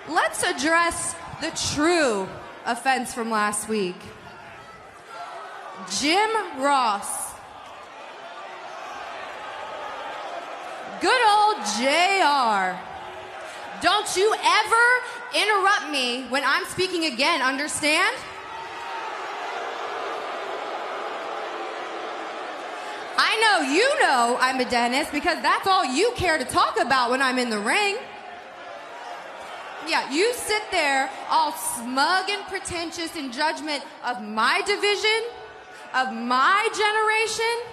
let's address the true offense from last week. Jim Ross. Good old JR. Don't you ever interrupt me when I'm speaking again, understand? I know you know I'm a dentist because that's all you care to talk about when I'm in the ring. Yeah, you sit there all smug and pretentious in judgment of my division, of my generation,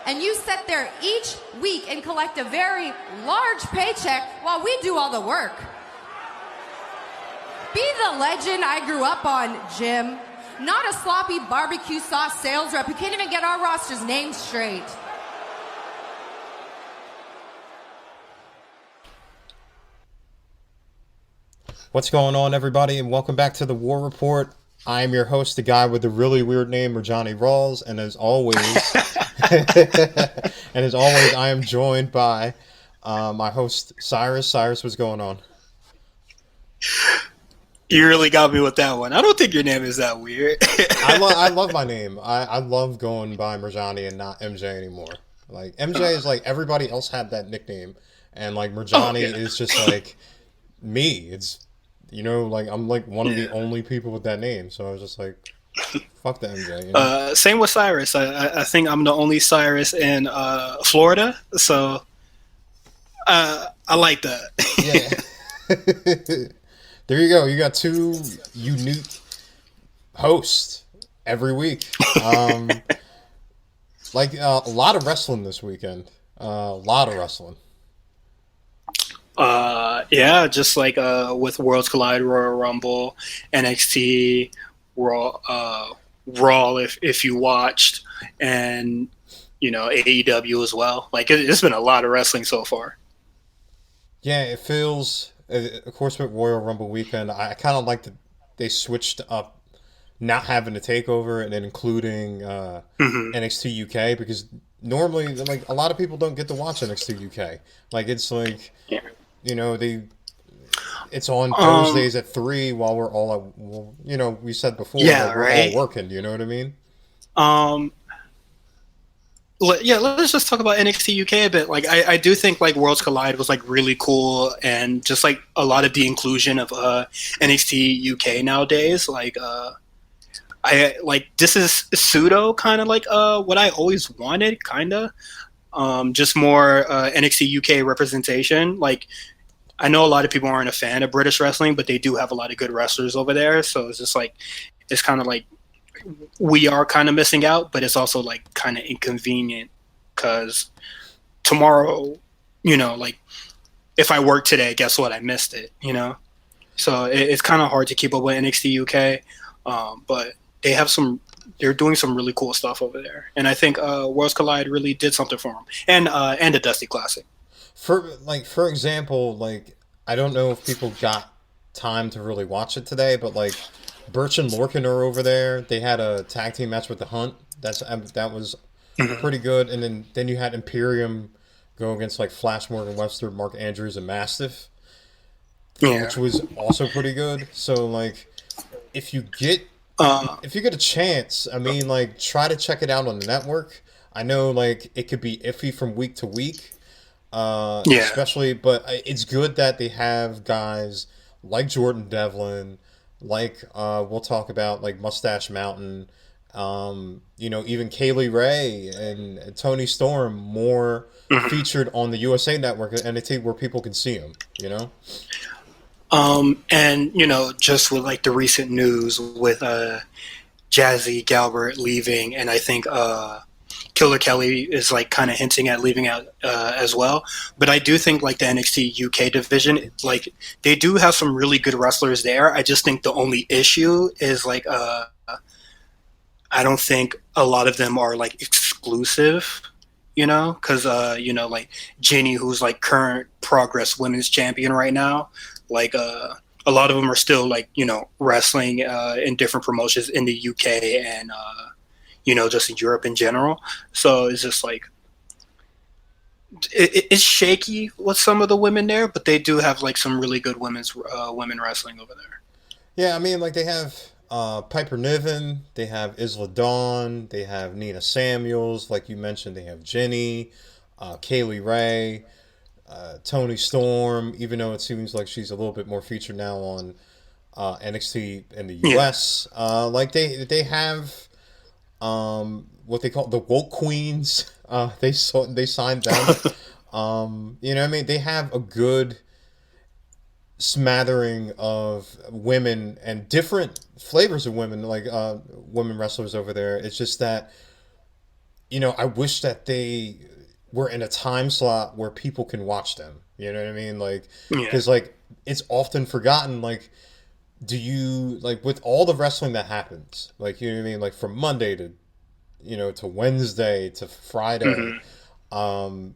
and you sit there each week and collect a very large paycheck while we do all the work. Be the legend I grew up on, Jim. Not a sloppy barbecue sauce sales rep who can't even get our roster's name straight. What's going on, everybody, and welcome back to the War Report. I am your host, the guy with the really weird name, Murjani Rawls, and as always, I am joined by my host, Cyrus. Cyrus, what's going on? You really got me with that one. I don't think your name is that weird. I love my name. I love going by Murjani and not MJ anymore. Like, MJ is like, everybody else had that nickname, and like Murjani is just like me. It's, you know, like I'm like one of the only people with that name, so I was just like, fuck the MJ. You know? Same with Cyrus. I think I'm the only Cyrus in Florida, so I like that. Yeah. There you go. You got two unique hosts every week. Like a lot of wrestling this weekend. A lot of wrestling. Yeah, just like with Worlds Collide, Royal Rumble, NXT, Raw, if you watched, and you know AEW as well. Like it's been a lot of wrestling so far. Yeah, it feels. Of course, with Royal Rumble weekend, I kind of like that they switched up, not having a takeover and then including NXT UK, because normally, like, a lot of people don't get to watch NXT UK. Like, it's like, you know, it's on Thursdays at 3 while we're all at, well, you know, we said before, that we're all working. You know what I mean? Yeah, let's just talk about NXT UK a bit. Like, I do think like Worlds Collide was like really cool, and just like a lot of the inclusion of NXT UK nowadays. Like, I like this is pseudo kind of like what I always wanted, kind of. Just more NXT UK representation. Like, I know a lot of people aren't a fan of British wrestling, but they do have a lot of good wrestlers over there. So it's just like it's kind of like. We are kind of missing out, but it's also like kind of inconvenient because tomorrow, you know, like if I work today, guess what? I missed it, you know? So it's kind of hard to keep up with NXT UK, but they're doing some really cool stuff over there. And I think Worlds Collide really did something for them, and the Dusty Classic. For example, like, I don't know if people got time to really watch it today, but like, Birch and Lorcan are over there. They had a tag team match with the Hunt. That was pretty good. And then you had Imperium go against like Flash Morgan Webster, Mark Andrews, and Mastiff, which was also pretty good. So like, if you get a chance, I mean, like, try to check it out on the network. I know like it could be iffy from week to week, especially, but it's good that they have guys like Jordan Devlin. Like, we'll talk about, like, Mustache Mountain, you know, even Kaylee Ray and Tony Storm more featured on the USA Network and NXT where people can see them, you know? And, you know, just with, like, the recent news with Jazzy Galbert leaving, and I think Killer Kelly is like kind of hinting at leaving out as well. But I do think like the NXT UK division, like they do have some really good wrestlers there. I just think the only issue is like I don't think a lot of them are like exclusive, you know, because you know, like Ginny, who's like current Progress Women's Champion right now, like a lot of them are still like, you know, wrestling in different promotions in the UK and you know, just in Europe in general. So it's just like it's shaky with some of the women there, but they do have like some really good women wrestling over there. Yeah, I mean, like they have Piper Niven, they have Isla Dawn, they have Nina Samuels, like you mentioned, they have Jenny, Kaylee Ray, Tony Storm. Even though it seems like she's a little bit more featured now on NXT in the US, like they have what they call the woke queens. They signed them. You know what I mean? They have a good smattering of women and different flavors of women, like women wrestlers over there. It's just that, you know, I wish that they were in a time slot where people can watch them. You know what I mean? Like, because like it's often forgotten. Like, do you like with all the wrestling that happens? Like, you know what I mean? Like from Monday to, you know, to Wednesday to Friday.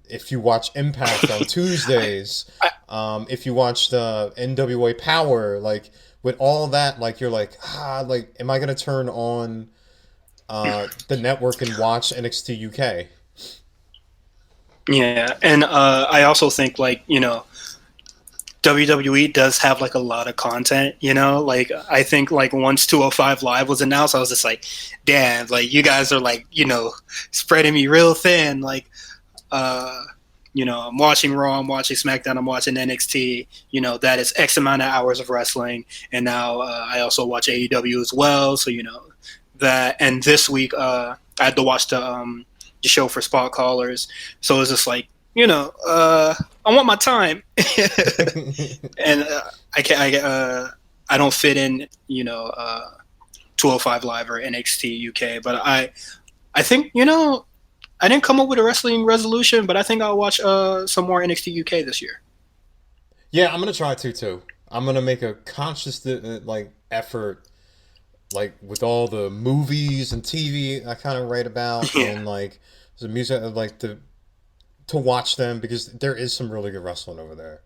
If you watch Impact on Tuesdays, if you watch the NWA Power, like with all that, like you're like, like, am I gonna turn on the network and watch NXT UK? Yeah, and I also think like, you know, WWE does have like a lot of content, you know, like I think like once 205 Live was announced, I was just like, damn, like you guys are like, you know, spreading me real thin. Like, you know, I'm watching Raw, I'm watching SmackDown, I'm watching NXT, you know, that is X amount of hours of wrestling. And now I also watch AEW as well. So, you know, that, and this week I had to watch the show for Spot Callers. So it's just like, you know, I want my time. And I don't fit in, you know, 205 Live or NXT UK, but I think, you know, I didn't come up with a wrestling resolution, but I think I'll watch some more NXT UK this year. Yeah, I'm gonna try to too. I'm gonna make a conscious like effort, like with all the movies and TV I kind of write about, and like the music, like to watch them because there is some really good wrestling over there.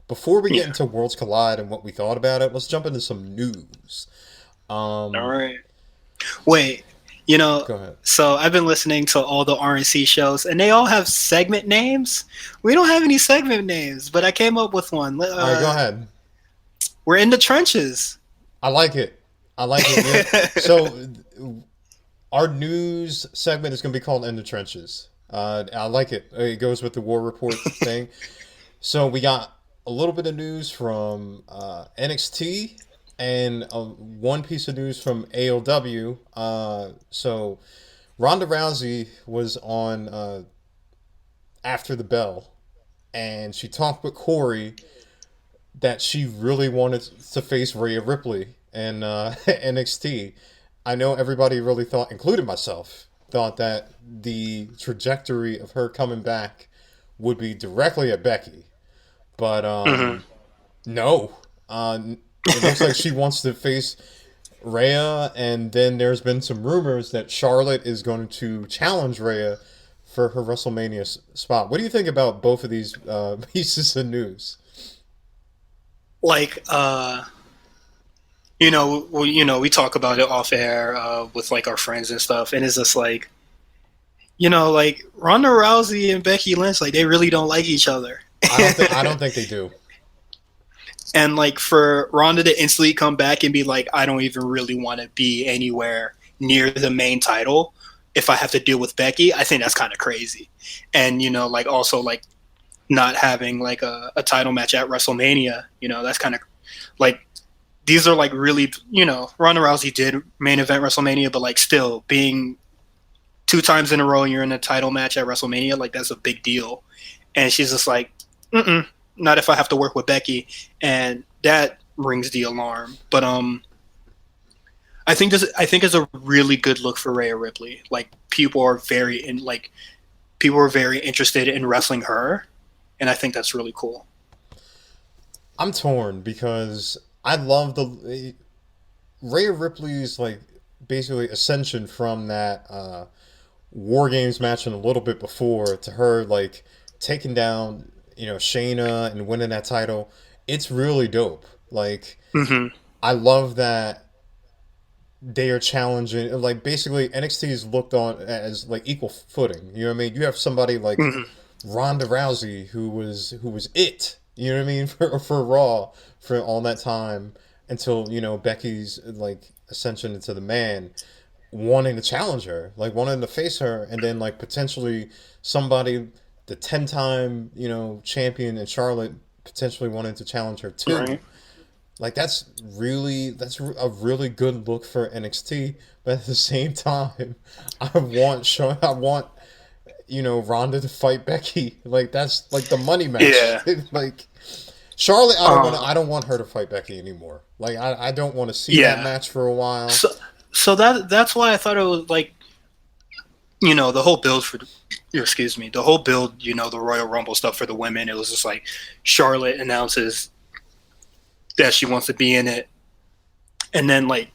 Before we get into Worlds Collide and what we thought about it, let's jump into some news. All right. Wait. You know, so I've been listening to all the RNC shows, and they all have segment names. We don't have any segment names, but I came up with one. All right, go ahead. We're in the trenches. I like it. Yeah. So our news segment is going to be called In the Trenches. I like it. It goes with the War Report thing. So we got a little bit of news from NXT. And one piece of news from AOW. So Ronda Rousey was on After the Bell, and she talked with Corey that she really wanted to face Rhea Ripley in NXT. I know everybody really thought, including myself, thought that the trajectory of her coming back would be directly at Becky. But no. It looks like she wants to face Rhea, and then there's been some rumors that Charlotte is going to challenge Rhea for her WrestleMania spot. What do you think about both of these pieces of news? Like, you know, we talk about it off air with like our friends and stuff, and it's just like, you know, like Ronda Rousey and Becky Lynch, like they really don't like each other. I don't think they do. And like for Ronda to instantly come back and be like, I don't even really want to be anywhere near the main title if I have to deal with Becky, I think that's kind of crazy. And, you know, like also like not having like a title match at WrestleMania, you know, that's kind of like, these are like really, you know, Ronda Rousey did main event WrestleMania, but like still being 2 times in a row and you're in a title match at WrestleMania, like that's a big deal. And she's just like, not if I have to work with Becky, and that rings the alarm. But I think it's a really good look for Rhea Ripley. Like people are very interested in wrestling her, and I think that's really cool. I'm torn because I love the Rhea Ripley's like basically ascension from that War Games match and a little bit before to her like taking down, you know, Shayna and winning that title. It's really dope. Like, I love that they are challenging. Like, basically, NXT is looked on as like equal footing. You know what I mean? You have somebody like Ronda Rousey, who was it. You know what I mean for Raw for all that time until Becky's like ascension into the man, wanting to challenge her, like wanting to face her, and then like potentially somebody, the 10-time champion in Charlotte, potentially wanting to challenge her too. Right. Like that's a really good look for NXT, but at the same time, I want Ronda to fight Becky. Like that's like the money match. Yeah. Like Charlotte, I don't want her to fight Becky anymore. Like I don't want to see that match for a while. So that's why I thought it was like, the whole build for, the whole build, the Royal Rumble stuff for the women. It was just like Charlotte announces that she wants to be in it, and then like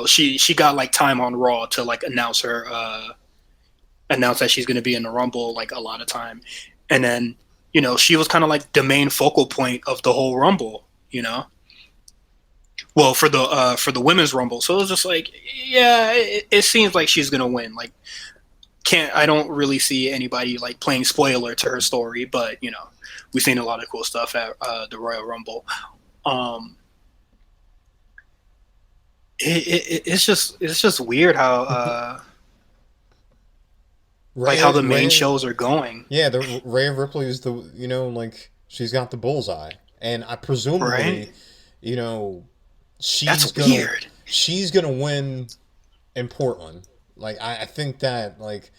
she got like time on Raw to like announce that she's going to be in the Rumble like a lot of time, and then she was kind of like the main focal point of the whole Rumble, well for the women's Rumble. So it was just like, yeah, it seems like she's going to win. Like I don't really see anybody like playing spoiler to her story, but we've seen a lot of cool stuff at the Royal Rumble. It's just weird how like how the main shows are going. Yeah, the Rhea Ripley is the like she's got the bullseye, and I presumably she's gonna win in Portland. Like I think that like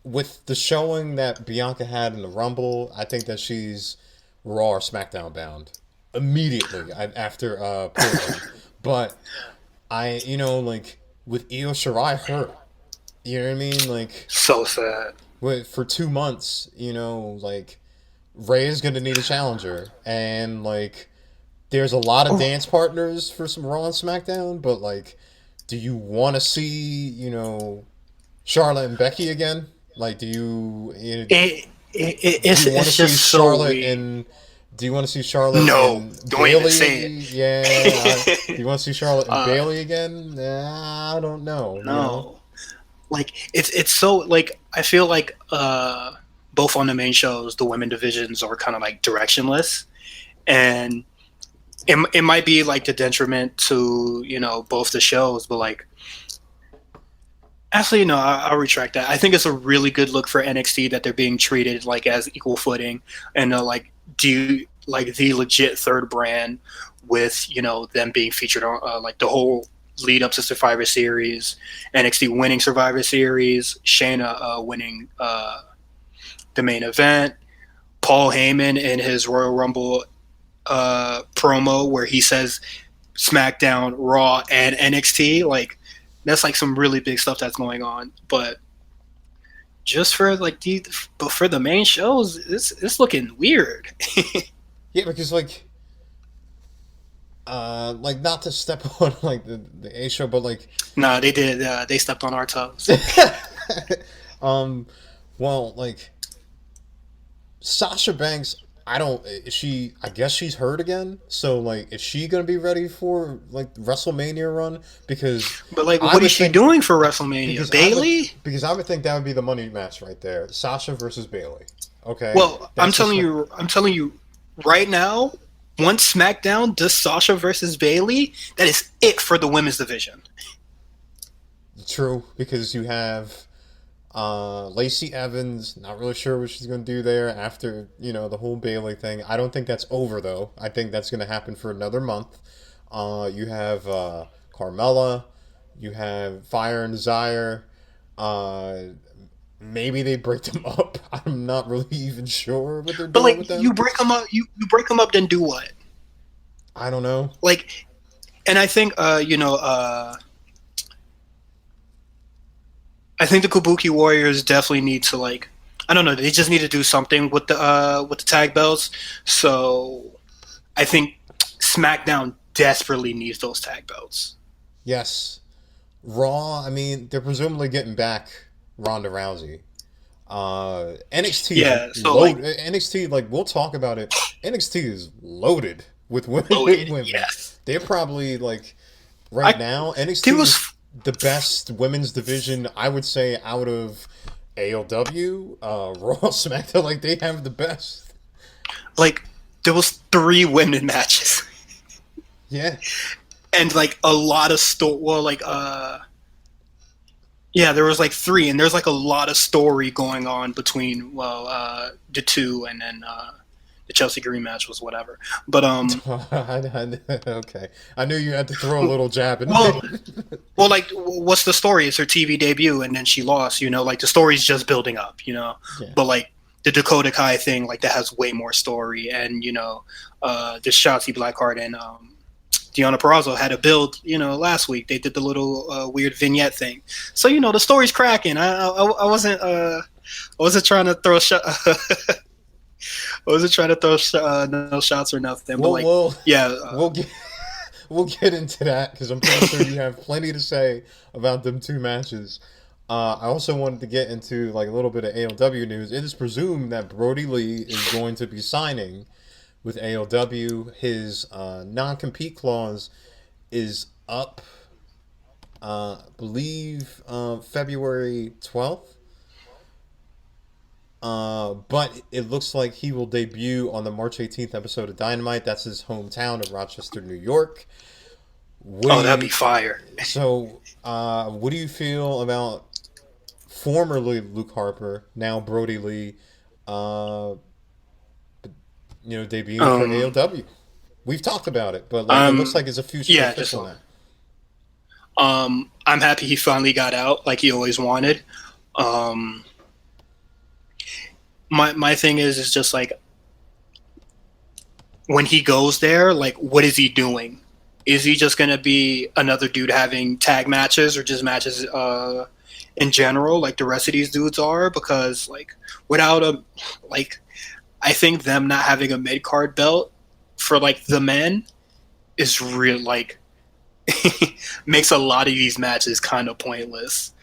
with the showing that Bianca had in the Rumble, I think that she's Raw or SmackDown bound immediately after Portland. But I like with Io Shirai hurt, you know what I mean? Like so sad. For 2 months, like Ray is gonna need a challenger, and like there's a lot of dance partners for some Raw and SmackDown, but like, do you want to see Charlotte and Becky again? Like, do you? It's just Charlotte so and. Do you want to see Charlotte? No, and don't Bayley? even say it. Yeah. Do you want to see Charlotte and Bayley again? Nah, I don't know. No, like it's so like I feel like both on the main shows, the women divisions are kind of like directionless, and it might be like the detriment to both the shows, but like. Actually, no, I'll retract that. I think it's a really good look for NXT that they're being treated like as equal footing, and like the legit third brand with them being featured on like the whole lead up to Survivor Series, NXT winning Survivor Series, Shayna winning the main event, Paul Heyman in his Royal Rumble promo where he says SmackDown, Raw, and NXT, like. That's like some really big stuff that's going on, but just for like but for the main shows, it's looking weird. Yeah, because like not to step on like the A show, but like nah, they did. They stepped on our toes. Well, like Sasha Banks. I guess she's hurt again. So like, is she gonna be ready for like WrestleMania run? Because but like, what is she doing for WrestleMania? Bayley? Because I would think that would be the money match right there. Sasha versus Bayley. Okay. Well, I'm telling you, right now, once SmackDown does Sasha versus Bayley, that is it for the women's division. True, because you have. Lacey Evans, not really sure what she's going to do there after, the whole Bayley thing. I don't think that's over, though. I think that's going to happen for another month. You have Carmella. You have Fire and Desire. Maybe they break them up. I'm not really even sure what they're doing with them. You break them up. You break them up, then do what? I don't know. Like, and I think, I think the Kabuki Warriors definitely need to like, I don't know, they just need to do something with the tag belts. So I think SmackDown desperately needs those tag belts. Yes. Raw, I mean, they're presumably getting back Ronda Rousey. NXT, yeah, so NXT, like we'll talk about it. NXT is loaded with women. Yes. They're probably like now NXT was the best women's division, I would say, out of ALW, Raw, SmackDown, like they have the best. Like there was 3 women matches. Yeah. And like a lot of yeah, there was like 3, and there's like a lot of story going on between the 2, and then the Chelsea Green match was whatever. But okay, I knew you had to throw a little jab in. Well, like, what's the story? It's her TV debut, and then she lost. You know, like the story's just building up. You know, Yeah. But like the Dakota Kai thing, like that has way more story, and the Shotzi Blackheart and Deonna Purrazzo had a build, last week. They did the little weird vignette thing. So, the story's cracking. I wasn't trying to throw no shots or nothing. But we'll get into that because I'm pretty sure you have plenty to say about them 2 matches. I also wanted to get into like a little bit of ALW news. It is presumed that Brody Lee is going to be signing with ALW. His non-compete clause is up, I believe, February 12th. But it looks like he will debut on the March 18th episode of Dynamite. That's his hometown of Rochester, New York. That'd be fire. So, what do you feel about formerly Luke Harper, now Brody Lee, debuting for ALW? We've talked about it, but it looks like it's a future official now. I'm happy he finally got out like he always wanted. My thing is just like when he goes there, like what is he doing? Is he just gonna be another dude having tag matches or just matches in general, like the rest of these dudes are? Because like without I think them not having a mid card belt for like the men is real, like makes a lot of these matches kind of pointless.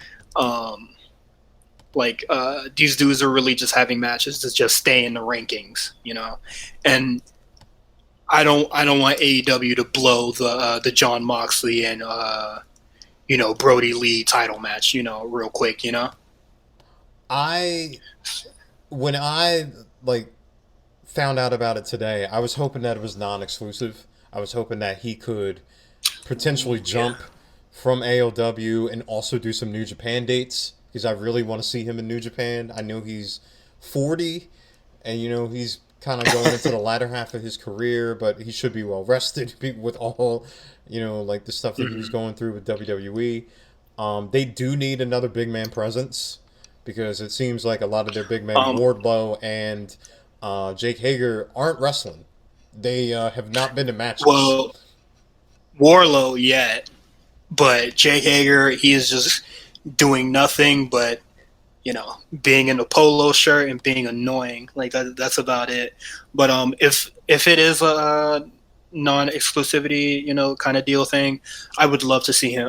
These dudes are really just having matches to just stay in the rankings, and I don't want AEW to blow the Jon Moxley and Brody Lee title match, real quick, When I found out about it today, I was hoping that it was non-exclusive. I was hoping that he could potentially jump from ALW and also do some New Japan dates, because I really want to see him in New Japan. I know he's 40 and he's kind of going into the latter half of his career, but he should be well rested with all the stuff that he was going through with WWE. They do need another big man presence, because it seems like a lot of their big men, Wardlow and Jake Hager, aren't wrestling. They have not been to matches. Well, Wardlow yet, but Jake Hager, he is just doing nothing but being in a polo shirt and being annoying. Like that's about it. But if it is a non-exclusivity kind of deal thing, I would love to see him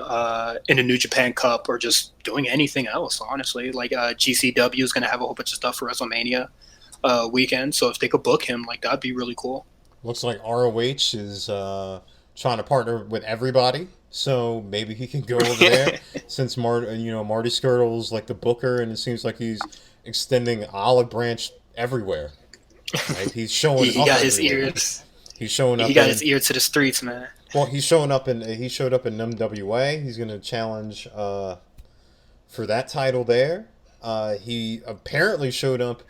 in a New Japan Cup or just doing anything else, honestly. Like GCW is going to have a whole bunch of stuff for WrestleMania weekend, so if they could book him, like that'd be really cool. Looks like ROH is trying to partner with everybody, so maybe he can go over there since Marty Skirtle's like the booker, and it seems like he's extending olive branch everywhere. Right? He's showing. He got his ears. He's showing up. He got his ear to the streets, man. Well, he showed up in NWA. He's going to challenge for that title there. He apparently showed up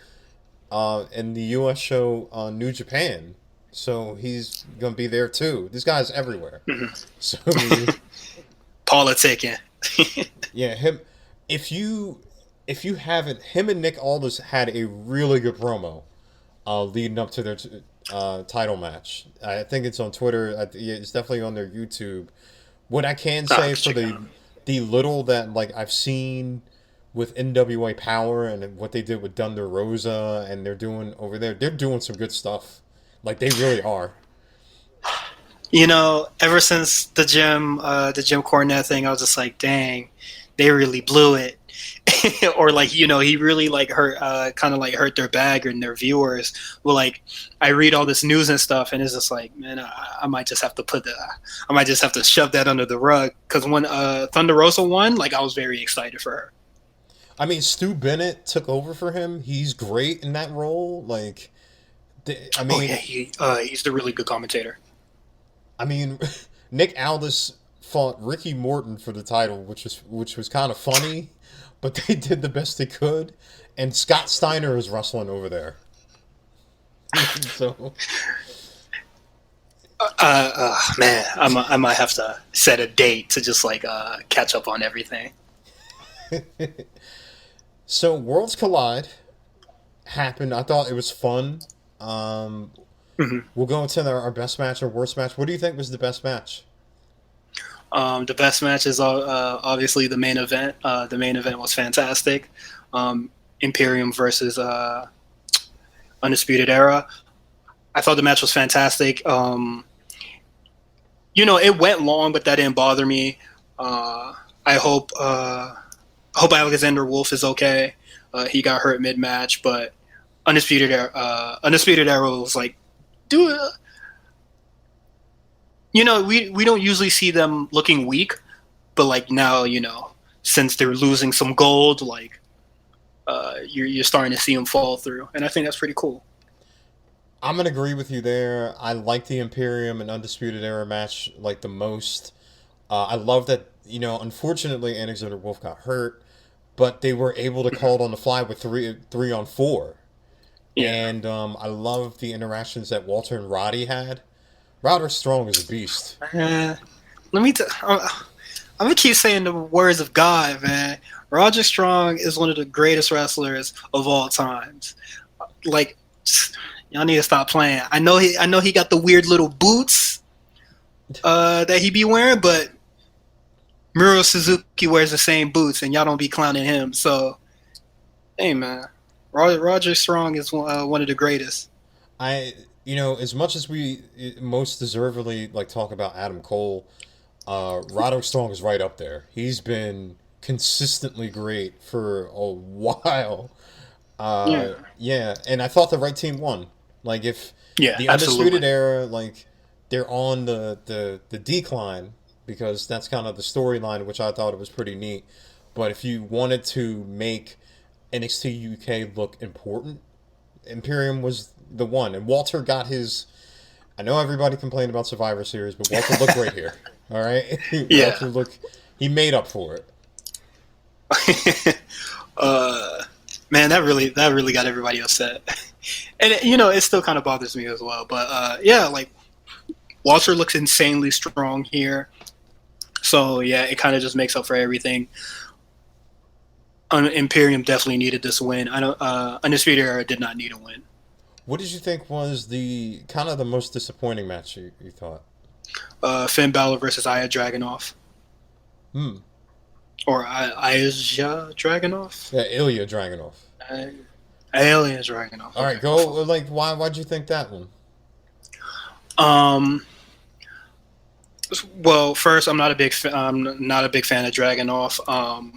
in the U.S. show New Japan. So he's going to be there too. This guy's everywhere. Mm-hmm. So politicking. Yeah, him. If you haven't, him and Nick Aldis had a really good promo leading up to their title match. I think it's on Twitter. It's definitely on their YouTube. What I can say for the little that I've seen with NWA Power and what they did with Thunder Rosa and they're doing over there, they're doing some good stuff. They really are. Ever since the Jim Cornette thing, I was just like, dang, they really blew it. Or he really hurt hurt their bag and their viewers. Well, I read all this news and stuff, and it's just like, man, I might just have to shove that under the rug. Because when Thunder Rosa won, I was very excited for her. I mean, Stu Bennett took over for him. He's great in that role. Like, I mean, Oh yeah, he's the really good commentator. I mean, Nick Aldis fought Ricky Morton for the title, which was kind of funny, but they did the best they could. And Scott Steiner is wrestling over there. So, Man, I might have to set a date to just like catch up on everything. so Worlds Collide happened. I thought it was fun. We'll go into our best match or worst match. What do you think was the best match? The best match is obviously the main event. The main event was fantastic. Imperium versus Undisputed Era. I thought the match was fantastic. It went long, but that didn't bother me. I hope Alexander Wolf is okay. He got hurt mid-match, but Undisputed Era was like, do it. We don't usually see them looking weak, but like now, since they're losing some gold, like you're starting to see them fall through, and I think that's pretty cool. I'm gonna agree with you there. I like the Imperium and Undisputed Era match like the most. I love that unfortunately Alexander Wolf got hurt, but they were able to call it on the fly with three on four. Yeah. And I love the interactions that Walter and Roddy had. Roderick Strong is a beast. I'm gonna keep saying the words of God, man. Roderick Strong is one of the greatest wrestlers of all times. Like, y'all need to stop playing. I know he got the weird little boots that he be wearing, but Miro Suzuki wears the same boots, and y'all don't be clowning him. So, hey, man, Roderick Strong is one of the greatest. As much as we most deservedly like talk about Adam Cole, Roderick Strong is right up there. He's been consistently great for a while. Yeah, and I thought the right team won. Like if the Undisputed Era, like they're on the decline because that's kind of the storyline, which I thought it was pretty neat. But if you wanted to make NXT UK look important, Imperium was the one, and Walter got his. I know everybody complained about Survivor Series, but Walter looked great here. All right, Yeah. He made up for it. Man, that really got everybody upset, and it still kind of bothers me as well. But like Walter looks insanely strong here, so yeah, it kind of just makes up for everything. Imperium definitely needed this win. I know Undisputed Era did not need a win. What did you think was the kind of the most disappointing match you thought? Finn Balor versus Ilya Dragunov. Or Ilya Dragunov? Yeah, Ilya Dragunov. Ilya Dragunov. All right, go. Like, why'd you think that one? Well, first, I'm not a big fan of Dragunov.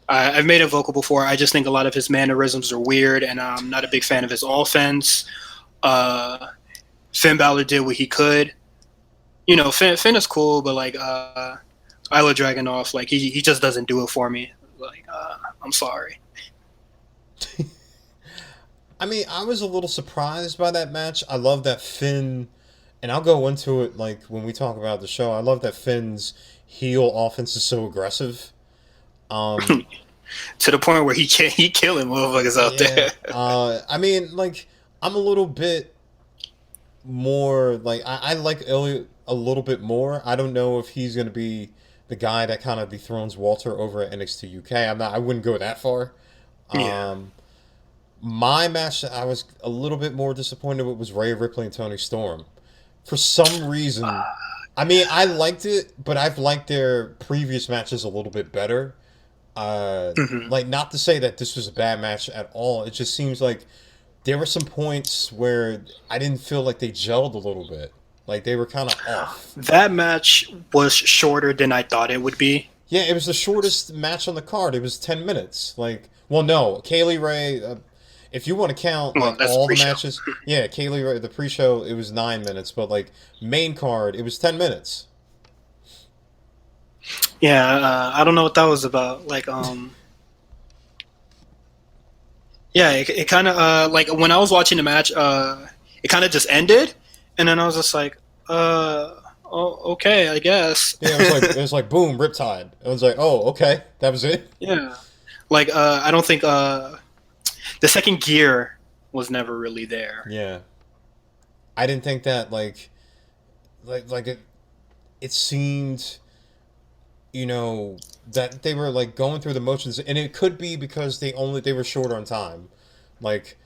I've made it vocal before. I just think a lot of his mannerisms are weird, and I'm not a big fan of his offense. Finn Balor did what he could. Finn is cool, but like Ilya Dragunov, like he just doesn't do it for me. Like I'm sorry. I mean, I was a little surprised by that match. I love that Finn, and I'll go into it like when we talk about the show. I love that Finn's heel offense is so aggressive. To the point where he killing motherfuckers out there. I mean, like I'm a little bit more like I like Ilya a little bit more. I don't know if he's going to be the guy that kind of dethrones Walter over at NXT UK. I wouldn't go that far. My match that I was a little bit more disappointed with was Rhea Ripley and Toni Storm. For some reason, I mean, I liked it, but I've liked their previous matches a little bit better. Like, not to say that this was a bad match at all. It just seems like there were some points where I didn't feel like they gelled a little bit. Like, they were kind of off. That match was shorter than I thought it would be. Yeah, it was the shortest match on the card. It was 10 minutes. Like, well, no, Kaylee Ray, if you want to count like all the matches, yeah, Kaylee Ray, the pre-show, it was 9 minutes. But, like, main card, it was 10 minutes. Yeah, I don't know what that was about. Like, Yeah, it kind of like when I was watching the match, it kind of just ended, and then I was just like, oh, okay, I guess. Yeah, it was like boom, Riptide. It was like, oh, okay, that was it. Yeah, like I don't think the second gear was never really there. Yeah, I didn't think that it seemed, that they were like going through the motions, and it could be because they were short on time, like.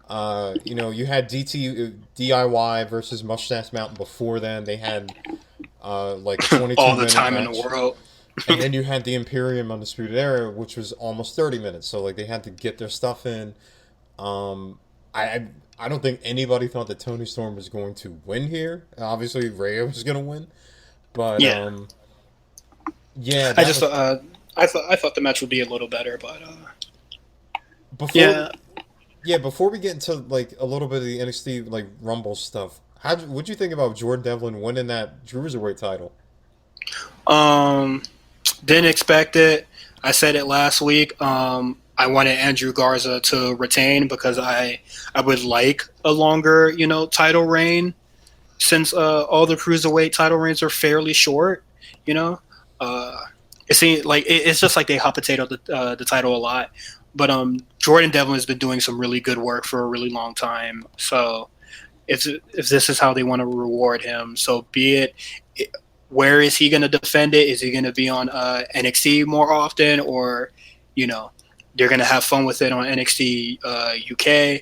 You had DIY versus Mustache Mountain before then. They had like a 22 All the minute time match. in the world. And then you had the Imperium Undisputed Era, which was almost 30 minutes. So like they had to get their stuff in. I don't think anybody thought that Tony Storm was going to win here. Obviously, Rhea was going to win, but Yeah. yeah, I just I thought the match would be a little better, but before yeah. yeah, before we get into like a little bit of the NXT like Rumble stuff, what'd you think about Jordan Devlin winning that Cruiserweight title? Didn't expect it. I said it last week. I wanted Andrew Garza to retain because I would like a longer, title reign since all the cruiserweight title reigns are fairly short. You know, it seems like it's just like they hot potato the title a lot. But Jordan Devlin has been doing some really good work for a really long time. So if this is how they want to reward him, so be it. Where is he going to defend it? Is he going to be on NXT more often, or they're going to have fun with it on NXT UK?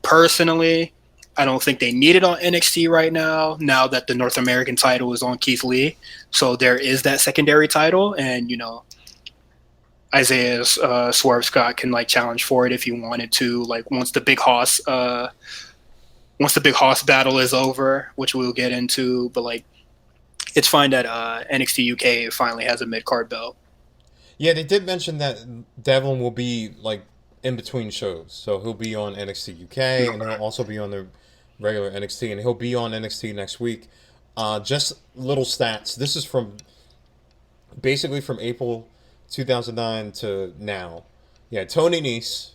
Personally, I don't think they need it on NXT right now. Now that the North American title is on Keith Lee, so there is that secondary title, and Isaiah Swerve Scott can like challenge for it if he wanted to. Like once the big Hoss battle is over, which we'll get into, but like it's fine that NXT UK finally has a mid card belt. Yeah, they did mention that Devlin will be like in between shows, so he'll be on NXT UK and he'll also be on the regular NXT, and he'll be on NXT next week. Just little stats. This is basically from April 2009 to now. Yeah, Tony Nese,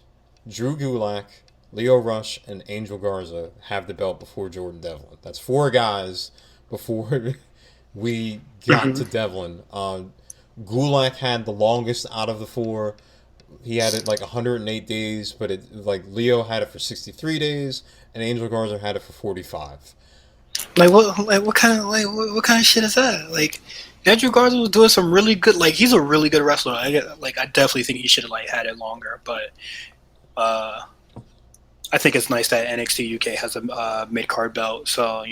Drew Gulak, Leo Rush, and Angel Garza have the belt before Jordan Devlin. That's 4 guys before we got to Devlin. Gulak had the longest out of the 4. He had it like 108 days, but Leo had it for 63 days, and Angel Garza had it for 45. What kind of shit is that? Like Andrew Garza was doing some really good. Like he's a really good wrestler. I definitely think he should have like had it longer, but I think it's nice that NXT UK has a mid card belt. So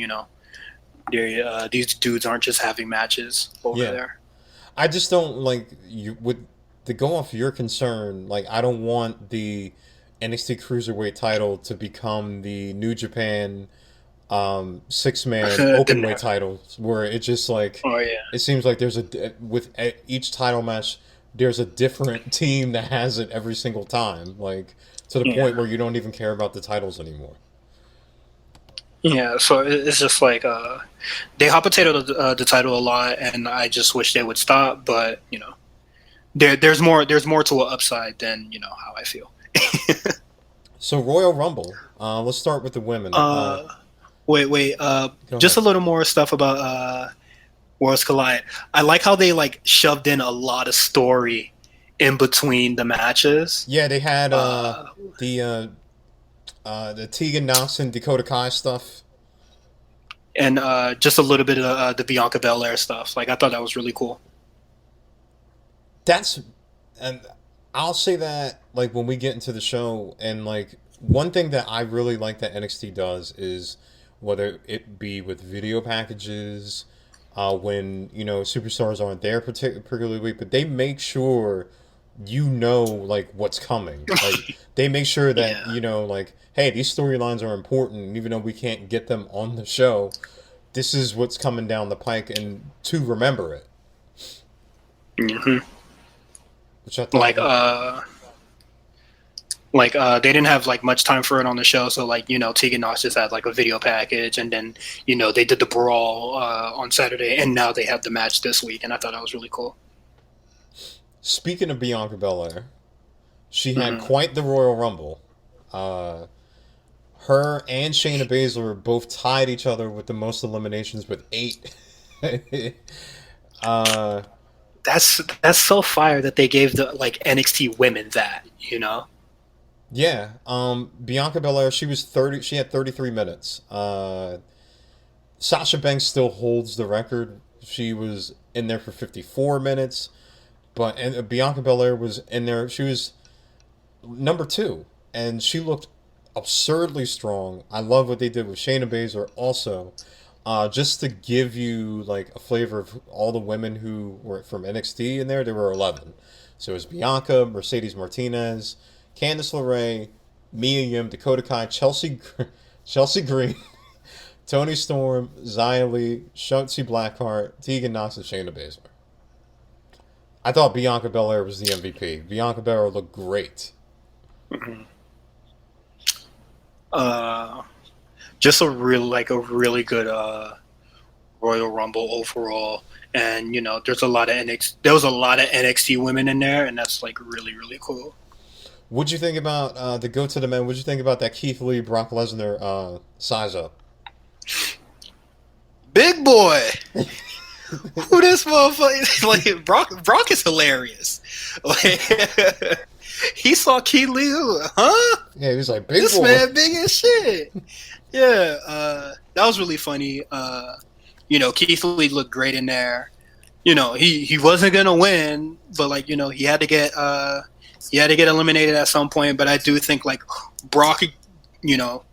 these dudes aren't just having matches over there. I just don't like to go off your concern. Like I don't want the NXT Cruiserweight title to become the New Japan 6-man openweight titles, where it just like it seems like with each title match there's a different team that has it every single time, like to the point where you don't even care about the titles anymore. Yeah, so it's just like they hot potato the title a lot, and I just wish they would stop. But there's more to an upside than how I feel. So Royal Rumble, let's start with the women. Wait. Just a little more stuff about Worlds Collide. I like how they like shoved in a lot of story in between the matches. Yeah, they had the Tegan Knox and Dakota Kai stuff, and just a little bit of the Bianca Belair stuff. Like I thought that was really cool. And I'll say that like when we get into the show, and like one thing that I really like that NXT does is, whether it be with video packages, when superstars aren't there particularly, but they make sure like what's coming. Like they make sure that like, hey, these storylines are important, even though we can't get them on the show. This is what's coming down the pike, and to remember it. Mm-hmm. Which I thought they didn't have like much time for it on the show, so like Tegan Knox just had like a video package, and then they did the brawl on Saturday, and now they have the match this week, and I thought that was really cool. Speaking of Bianca Belair, she had quite the Royal Rumble. Her and Shayna Baszler both tied each other with the most eliminations with 8. That's so fire that they gave the like NXT women that, you know. Yeah. Bianca Belair, she had 33 minutes. Sasha Banks still holds the record. She was in there for 54 minutes, and Bianca Belair was in there. She was number 2, and she looked absurdly strong. I love what they did with Shayna Baszler also. Just to give you like a flavor of all the women who were from NXT in there, there were 11. So it was Bianca, Mercedes Martinez, Candice LeRae, Mia Yim, Dakota Kai, Chelsea Green, Toni Storm, Xia Li, Shotzi Blackheart, Tegan Nox, and Shayna Baszler. I thought Bianca Belair was the MVP. Bianca Belair looked great. Mm-hmm. Just a really good Royal Rumble overall, and you know, there was a lot of NXT women in there, and that's like really, really cool. What'd you think about the go to the men? What'd you think about that Keith Lee Brock Lesnar size up? Big boy. Who this motherfucker? Like Brock is hilarious. Like, he saw Keith Lee, huh? Yeah, he was like, big this boy. man big as shit. Yeah, that was really funny. You know, Keith Lee looked great in there. You know, he wasn't gonna win, but like, you know, he had to get eliminated at some point. But I do think like Brock, you know,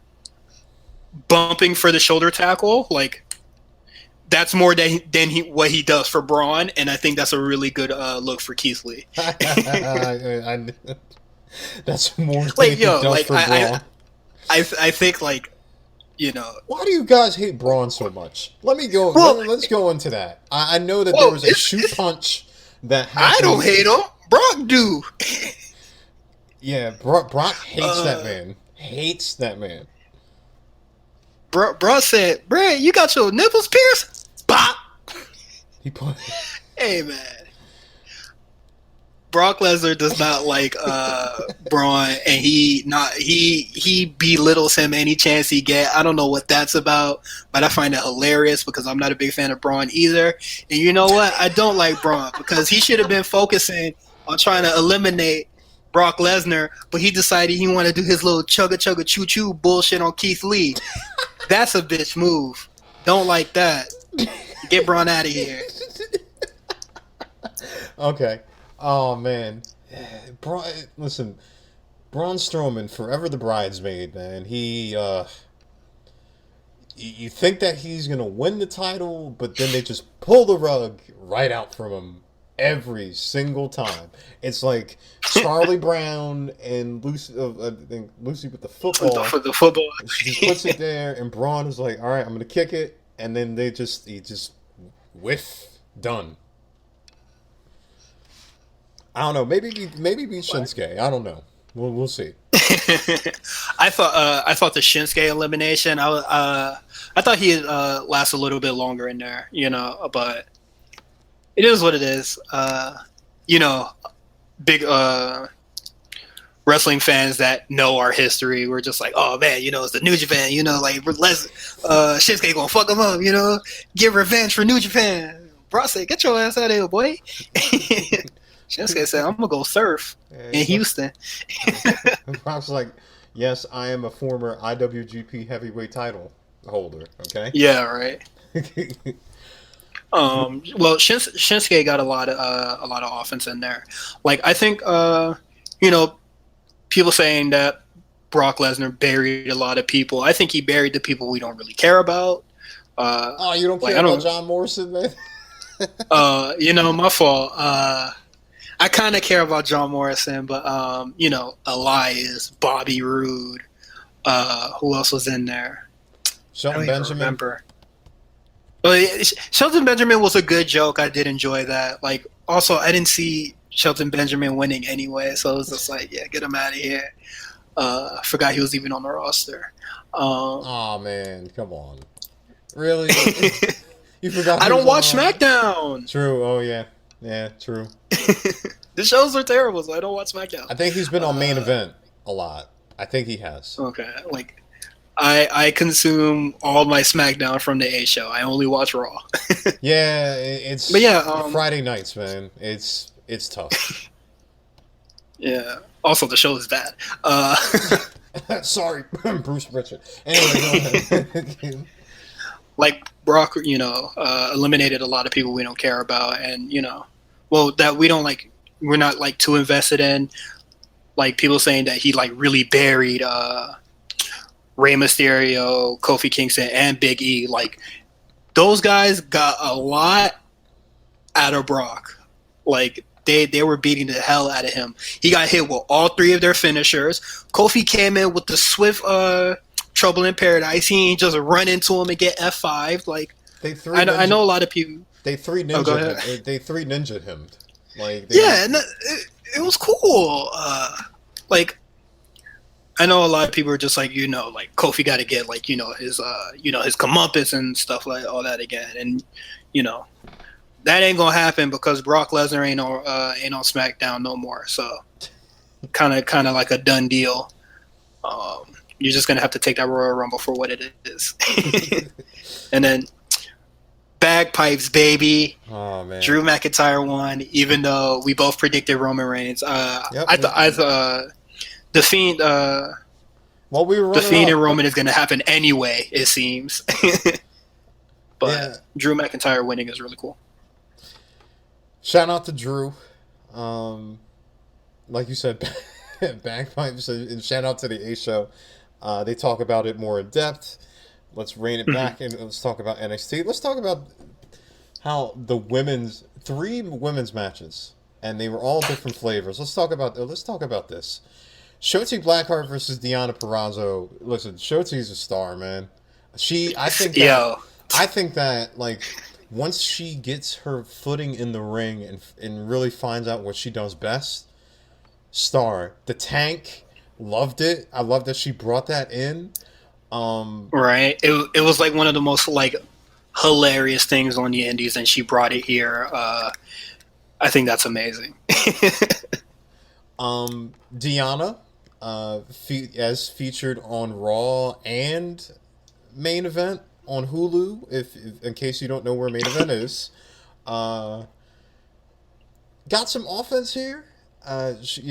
bumping for the shoulder tackle, like that's more than what he does for Braun, and I think that's a really good look for Keith Lee. That's more than like, he does for Braun. I think like, you know, why do you guys hate Braun so much? Let's go into that. I know that there was a shoe punch that happened. I don't hate him. Brock do. Yeah, Brock hates that man. Hates that man. Bro said, "Brad, you got your nipples pierced?" Bop. He put. Hey man, Brock Lesnar does not like Braun, and he belittles him any chance he get. I don't know what that's about, but I find it hilarious because I'm not a big fan of Braun either. And you know what? I don't like Braun because he should have been focusing on trying to eliminate Brock Lesnar, but he decided he wanted to do his little chugga choo choo bullshit on Keith Lee. That's a bitch move. Don't like that. Get Braun out of here. Okay. Oh man, listen, Braun Strowman, forever the bridesmaid, man. He, you think that he's gonna win the title, but then they just pull the rug right out from him every single time. It's like Charlie Brown and Lucy, I think Lucy with the football. The football. She just puts it there, and Braun is like, "All right, I'm gonna kick it," and then he just whiff, done. I don't know. Maybe beat Shinsuke. I don't know. We'll see. I thought the Shinsuke elimination. I thought he'd last a little bit longer in there. You know, but it is what it is. You know, big wrestling fans that know our history, we're just like, oh man, you know, it's the New Japan. You know, like Shinsuke gonna fuck him up. You know, get revenge for New Japan. Bro said, get your ass out of here, boy. Shinsuke said, I'm going to go surf in Houston. Brock's like, yes, I am a former IWGP heavyweight title holder, okay? Yeah, right. Well, Shinsuke got a lot of offense in there. Like, I think, you know, people saying that Brock Lesnar buried a lot of people. I think he buried the people we don't really care about. You don't care about John Morrison, man? You know, my fault. I kind of care about John Morrison, but you know, Elias, Bobby Roode, who else was in there? Shelton Benjamin. Remember? Well, Shelton Benjamin was a good joke. I did enjoy that. Like, also, I didn't see Shelton Benjamin winning anyway, so it was just like, yeah, get him out of here. I forgot he was even on the roster. Oh man, come on, really? You forgot? I don't watch SmackDown. True. Oh yeah. Yeah, true. The shows are terrible, so I don't watch SmackDown. I think he's been on Main Event a lot. I think he has. Okay, like I consume all my SmackDown from the A show. I only watch Raw. Yeah, it's But yeah, Friday nights, man. It's tough. yeah. Also, the show is bad. Sorry, Bruce Richard. Anyway, go ahead. Like Brock, eliminated a lot of people we don't care about, and well, that we don't like. We're not like too invested in. Like people saying that he like really buried Rey Mysterio, Kofi Kingston, and Big E. Like those guys got a lot out of Brock. Like they were beating the hell out of him. He got hit with all three of their finishers. Kofi came in with the swift Trouble in Paradise. He ain't just run into him and get F5. Like I know a lot of people. They three ninja. They three ninja him. Like and it was cool. Like I know a lot of people are just like like Kofi got to get like his his comeuppance and stuff like all that again, and that ain't gonna happen because Brock Lesnar ain't on SmackDown no more. So kind of like a done deal. You're just gonna have to take that Royal Rumble for what it is. And then bagpipes, baby. Oh man, Drew McIntyre won, even though we both predicted Roman Reigns. The Fiend. Well, we were the Fiend and Roman is gonna happen anyway. It seems. But yeah. Drew McIntyre winning is really cool. Shout out to Drew. Like you said, bagpipes, and shout out to the A show. They talk about it more in depth. Let's rein it back and let's talk about NXT. Let's talk about how the three women's matches, and they were all different flavors. Let's talk about this. Shotzi Blackheart versus Deonna Purrazzo. Listen, Shotzi's a star, man. I think that like once she gets her footing in the ring and really finds out what she does best, star. The Tank, loved it. I love that she brought that in. Right. It was like one of the most like hilarious things on the indies, and she brought it here. I think that's amazing. Deonna, as featured on Raw and Main Event on Hulu, if in case you don't know where Main Event is, got some offense here. She's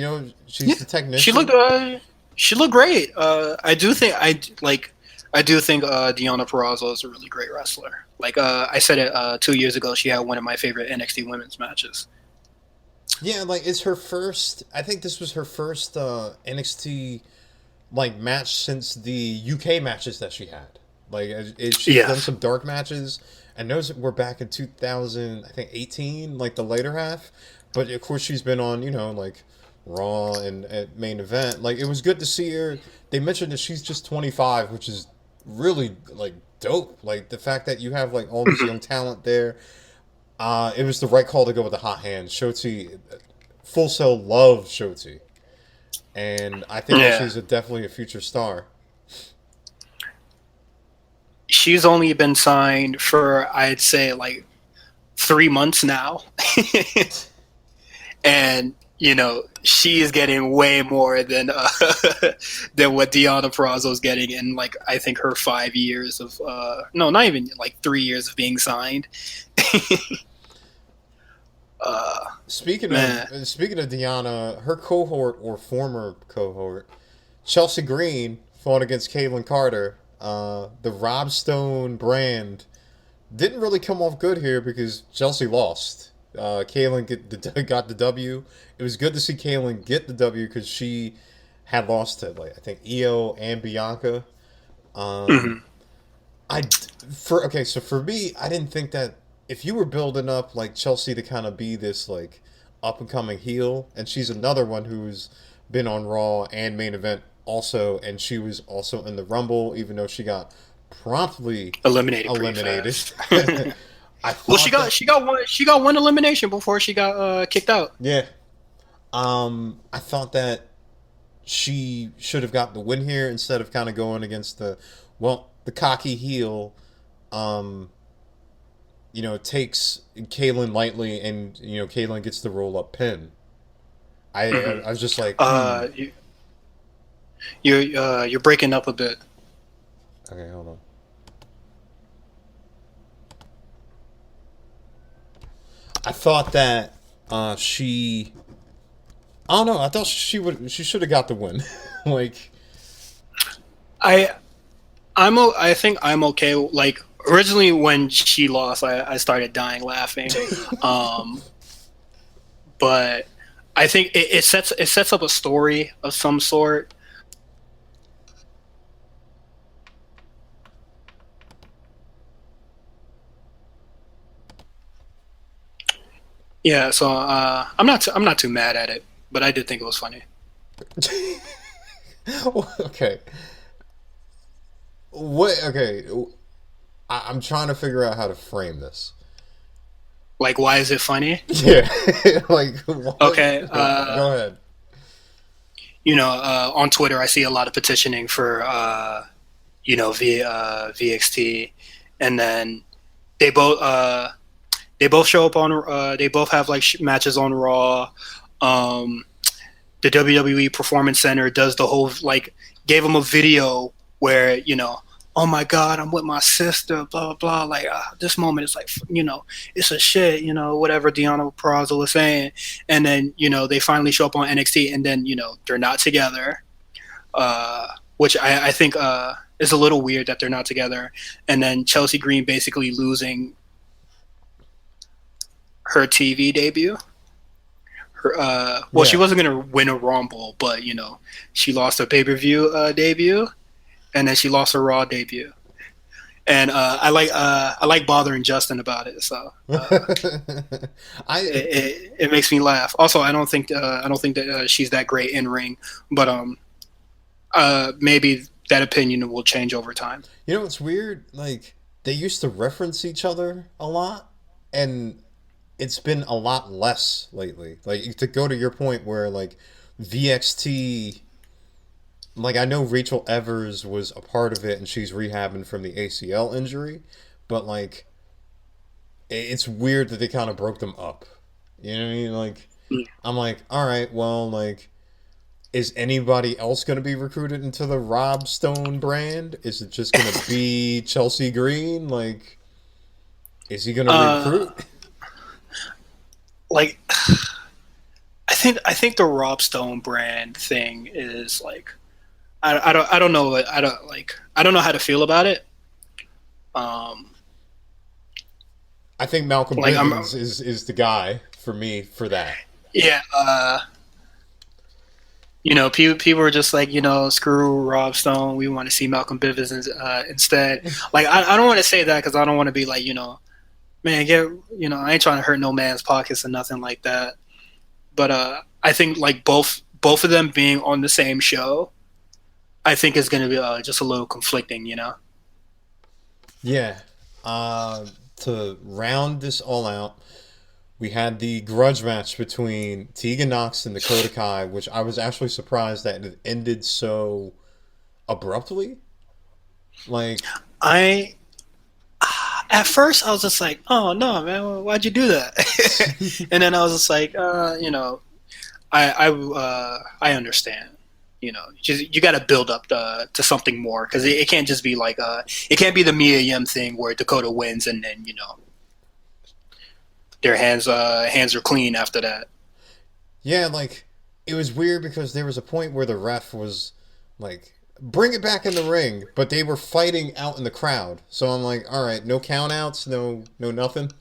the technician. She looked great. I do think Deonna Purrazzo is a really great wrestler. Like I said it 2 years ago, she had one of my favorite NXT women's matches. Yeah, like it's her first. I think this was her first NXT like match since the UK matches that she had. Like she's done some dark matches, and those were back in 2018, like the later half. But of course, she's been on like Raw and at Main Event. Like it was good to see her. They mentioned that she's just 25, which is really like dope. Like the fact that you have like all this young talent there. It was the right call to go with the hot hand. Shotzi, Full Sail loves Shotzi, and I think that she's definitely a future star. She's only been signed for I'd say like 3 months now, and she is getting way more than what Deonna Purrazzo is getting in like I think her 5 years of no, not even like 3 years of being signed. Speaking of Deonna, her cohort or former cohort, Chelsea Green fought against Caitlin Carter. The Rob Stone brand didn't really come off good here because Chelsea lost. Caitlin got the W. It was good to see Caitlin get the W because she had lost to I think Io and Bianca. So for me, I didn't think that if you were building up like Chelsea to kind of be this like up and coming heel, and she's another one who's been on Raw and Main Event also, and she was also in the Rumble, even though she got promptly eliminated. She got one elimination before she got kicked out. Yeah. I thought that she should have got the win here instead of kind of going against the cocky heel. Takes Kaylen lightly, and Kaylen gets the roll up pin. I was just like, You're breaking up a bit. Okay, hold on. I thought that she. I don't know. I thought she would. She should have got the win. Like, I I think I'm okay. Like originally when she lost, I started dying laughing. Um, but I think it sets up a story of some sort. Yeah, so I'm not too mad at it, but I did think it was funny. okay. What? Okay. I'm trying to figure out how to frame this. Like, why is it funny? Yeah. Like, what? Okay, Go ahead. On Twitter, I see a lot of petitioning for VXT, and then they both show up on. They both have like matches on Raw. Um, the WWE Performance Center does the whole like gave them a video where oh my God, I'm with my sister, blah blah blah. Like this moment is like it's a shit, whatever Deanna Purrazzo was saying, and then they finally show up on NXT, and then they're not together, which I think is a little weird that they're not together, and then Chelsea Green basically losing her TV debut. She wasn't gonna win a Rumble, but she lost her pay-per-view debut, and then she lost her Raw debut. And I like bothering Justin about it, so it makes me laugh. Also, I don't think that she's that great in ring, but maybe that opinion will change over time. It's weird. Like they used to reference each other a lot, and it's been a lot less lately. Like to go to your point where like VXT, like I know Rachel Evers was a part of it and she's rehabbing from the ACL injury, but like it's weird that they kind of broke them up. You know what I mean? Like I'm like, all right, well, like is anybody else going to be recruited into the Rob Stone brand? Is it just going to be Chelsea Green? Like, is he going to recruit? Like I think the Rob Stone brand thing is like I don't know I don't know how to feel about it. I think Malcolm Bivens is the guy for me for that. Yeah, people are just like screw Rob Stone. We want to see Malcolm Bivens instead. Like I don't want to say that because I don't want to be like man, I ain't trying to hurt no man's pockets or nothing like that. But I think like both of them being on the same show, I think is going to be just a little conflicting, Yeah. To round this all out, we had the grudge match between Tegan Nox and Dakota Kai, which I was actually surprised that it ended so abruptly. Like at first I was just like, oh no, man, why'd you do that? And then I was just like, I understand. You got to build up to something more because it can't just be like it can't be the Mia Yim thing where Dakota wins and then their hands are clean after that. Yeah, like it was weird because there was a point where the ref was like, bring it back in the ring, but they were fighting out in the crowd. So I'm like, all right, no countouts, no nothing.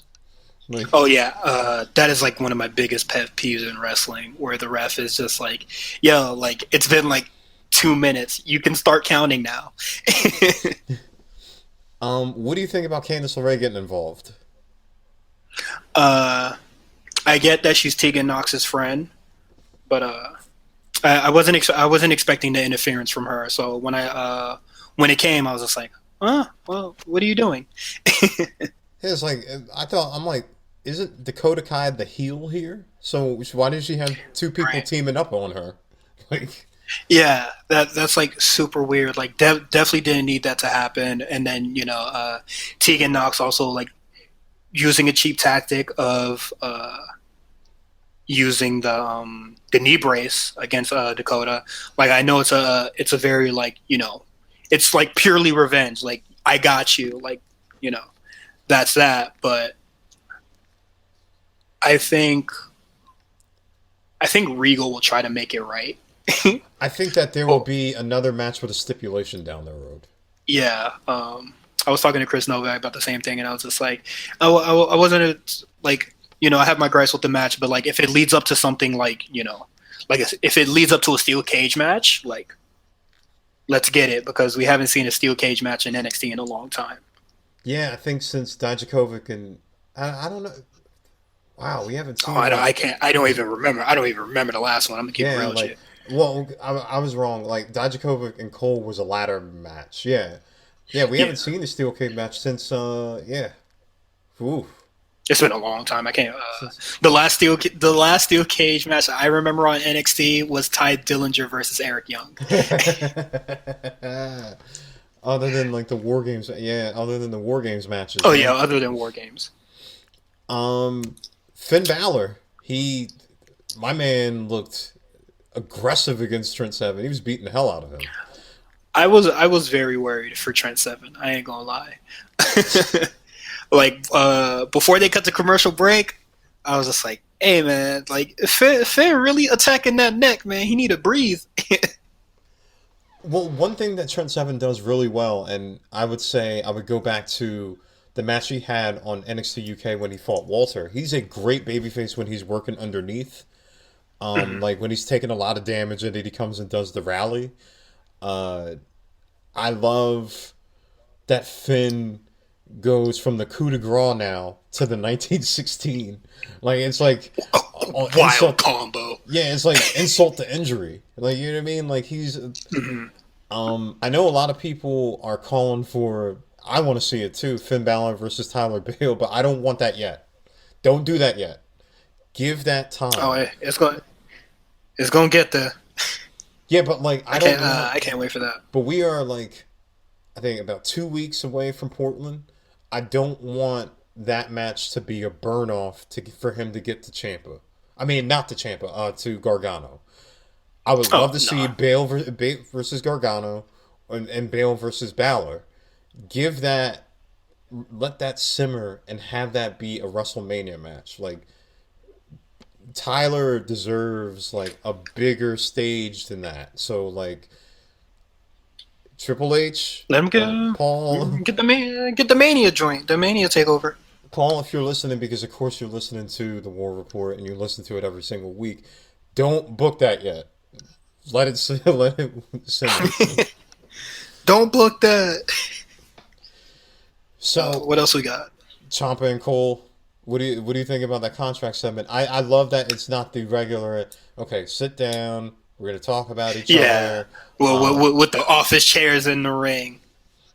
Like, oh yeah, that is like one of my biggest pet peeves in wrestling, where the ref is just like, yo, like it's been like 2 minutes, you can start counting now. What do you think about Candice LeRae getting involved? I get that she's Tegan Nox's friend, but I wasn't expecting the interference from her. So when it came, I was just like, well, what are you doing? It's like I'm like, isn't Dakota Kai the heel here? So why did she have two people teaming up on her? Like, yeah, that's like super weird. Like definitely didn't need that to happen. And then Tegan Nox also like using a cheap tactic of using the knee brace against Dakota. Like I know it's a very like it's like purely revenge. Like I got you. Like that's that. But I think Regal will try to make it right. I think that there will be another match with a stipulation down the road. Yeah. I was talking to Chris Novak about the same thing, and I was just like, I wasn't like, I have my gripes with the match, but like if it leads up to something like, like if it leads up to a steel cage match, like let's get it, because we haven't seen a steel cage match in NXT in a long time. Yeah, I think since Dijakovic and I don't know. Wow, we haven't seen. I don't even remember the last one. I'm gonna keep real with you. Well, I was wrong. Like Dijakovic and Cole was a ladder match. Yeah, we haven't seen the steel cage match since. Ooh. It's been a long time. I can't. The last steel cage match I remember on NXT was Ty Dillinger versus Eric Young. Other than like the War Games, other than the War Games matches. Oh yeah, other than War Games. Finn Balor, my man looked aggressive against Trent Seven. He was beating the hell out of him. I was very worried for Trent Seven. I ain't gonna lie. Like before they cut the commercial break, I was just like, "Hey man, like Finn really attacking that neck, man. He need to breathe." Well, one thing that Trent Seven does really well, and I would say I would go back to the match he had on NXT UK when he fought Walter. He's a great babyface when he's working underneath. Like when he's taking a lot of damage and then he comes and does the rally. I love that Finn goes from the coup de grace now to the 1916. Like it's like wild combo. Yeah, it's like insult to injury. Like you know what I mean? Like he's. I know a lot of people are calling for. I want to see it too. Finn Balor versus Tyler Bale, but I don't want that yet. Don't do that yet. Give that time. Oh, it's going to get there. Yeah, but like I can't wait for that. But we are like, I think about 2 weeks away from Portland. I don't want that match to be a burn off for him to get to Ciampa. I mean, not to Ciampa, to Gargano. I would love to see Bale versus Gargano and Bale versus Balor. Let that simmer and have that be a WrestleMania match. Like Tyler deserves like a bigger stage than that. So like Triple H, let him go. Paul, get the Mania joint, the Mania takeover. Paul, if you're listening, because of course you're listening to the War Report and you listen to it every single week, don't book that yet. Let it simmer. Don't book that. So what else we got? Ciampa and Cole. What do you think about that contract segment? I love that it's not the regular. Okay, sit down. We're gonna talk about each other. Well, with the office chairs in the ring,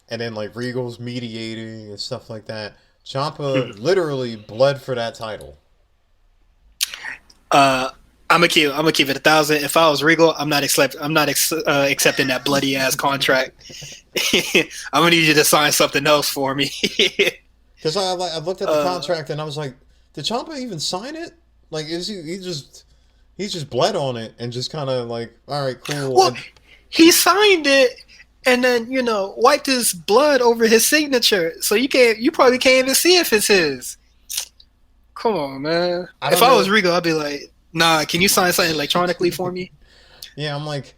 and then like Regal's mediating and stuff like that. Ciampa literally bled for that title. I'm gonna keep it 1,000. If I was Regal, I'm not accepting that bloody ass contract. I'm gonna need you to sign something else for me. Because I looked at the contract and I was like, did Ciampa even sign it? Like, is he just bled on it and just kind of like, all right, cool. Well, he signed it and then wiped his blood over his signature, so you probably can't even see if it's his. Come on, man. If I was Regal, I'd be like, nah, can you sign something electronically for me? Yeah, I'm like,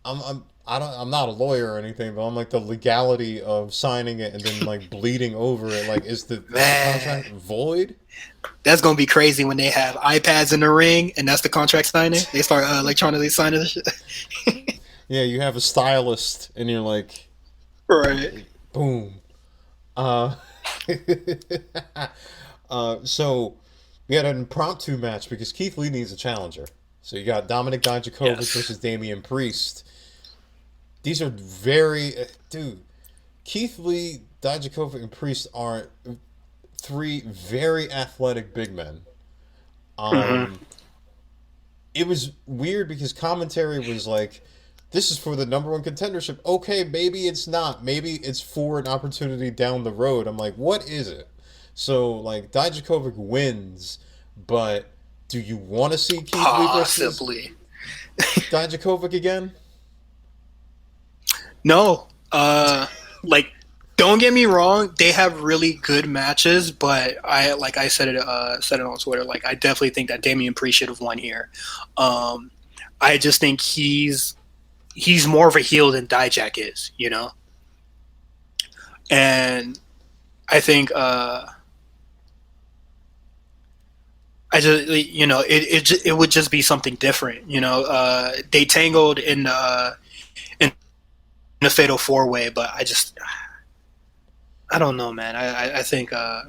I'm not a lawyer or anything, but I'm like the legality of signing it and then like bleeding over it. Like, is the contract void? That's gonna be crazy when they have iPads in the ring and that's the contract signing. They start electronically signing this shit. Yeah, you have a stylist and you're like, right, boom. So we had an impromptu match because Keith Lee needs a challenger. So you got Dominic Dijakovic versus Damian Priest. These are Keith Lee, Dijakovic, and Priest are three very athletic big men. It was weird because commentary was like, this is for the number one contendership. Okay, maybe it's not. Maybe it's for an opportunity down the road. I'm like, what is it? So, like, Dijakovic wins, but Do you want to see Keith Lee versus Possibly. Dijakovic again? No. Like, don't get me wrong, they have really good matches, but I said it on Twitter. Like, I definitely think that Damian Priest should have won here. I just think he's more of a heel than Dijak is, you know. And I think I just, you know, it would just be something different, you know. They tangled in the Fatal 4-Way, but I don't know, man. I think I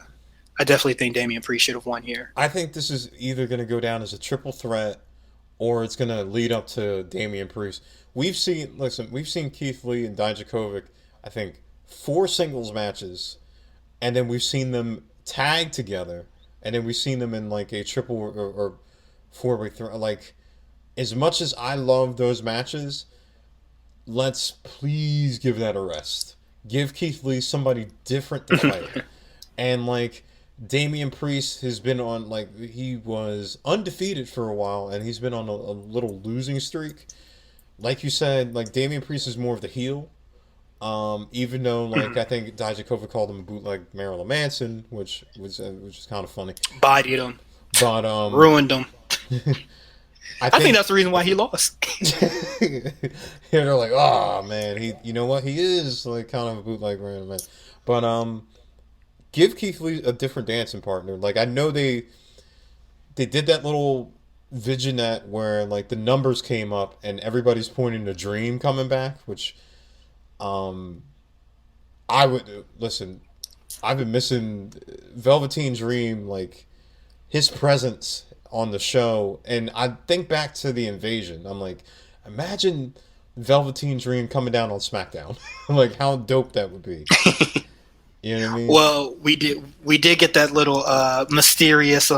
definitely think Damian Priest should have won here. I think this is either going to go down as a triple threat, or it's going to lead up to Damian Priest. We've seen Keith Lee and Dijakovic, I think, 4 singles matches, and then we've seen them tag together, and then we've seen them in like a triple or 4-way threat. Like, as much as I love those matches, let's please give that a rest. Give Keith Lee somebody different to fight. And like, Damian Priest has been on, like, he was undefeated for a while, and he's been on a little losing streak. Like you said, like, Damian Priest is more of the heel. Even though, like, I think Dijakovic called him a bootleg Marilyn Manson, which is kind of funny. Bodied him. But ruined him. I think that's the reason why he lost. Yeah, they're like, oh man, you know what, he is like kind of a bootleg Marilyn Manson. But give Keith Lee a different dancing partner. Like, I know they did that little vignette where like the numbers came up and everybody's pointing to Dream coming back, which I would listen. I've been missing Velveteen Dream, like his presence on the show, and I think back to the Invasion. I'm like, imagine Velveteen Dream coming down on SmackDown. Like, how dope that would be. You know what I mean? Well, we did get that little mysterious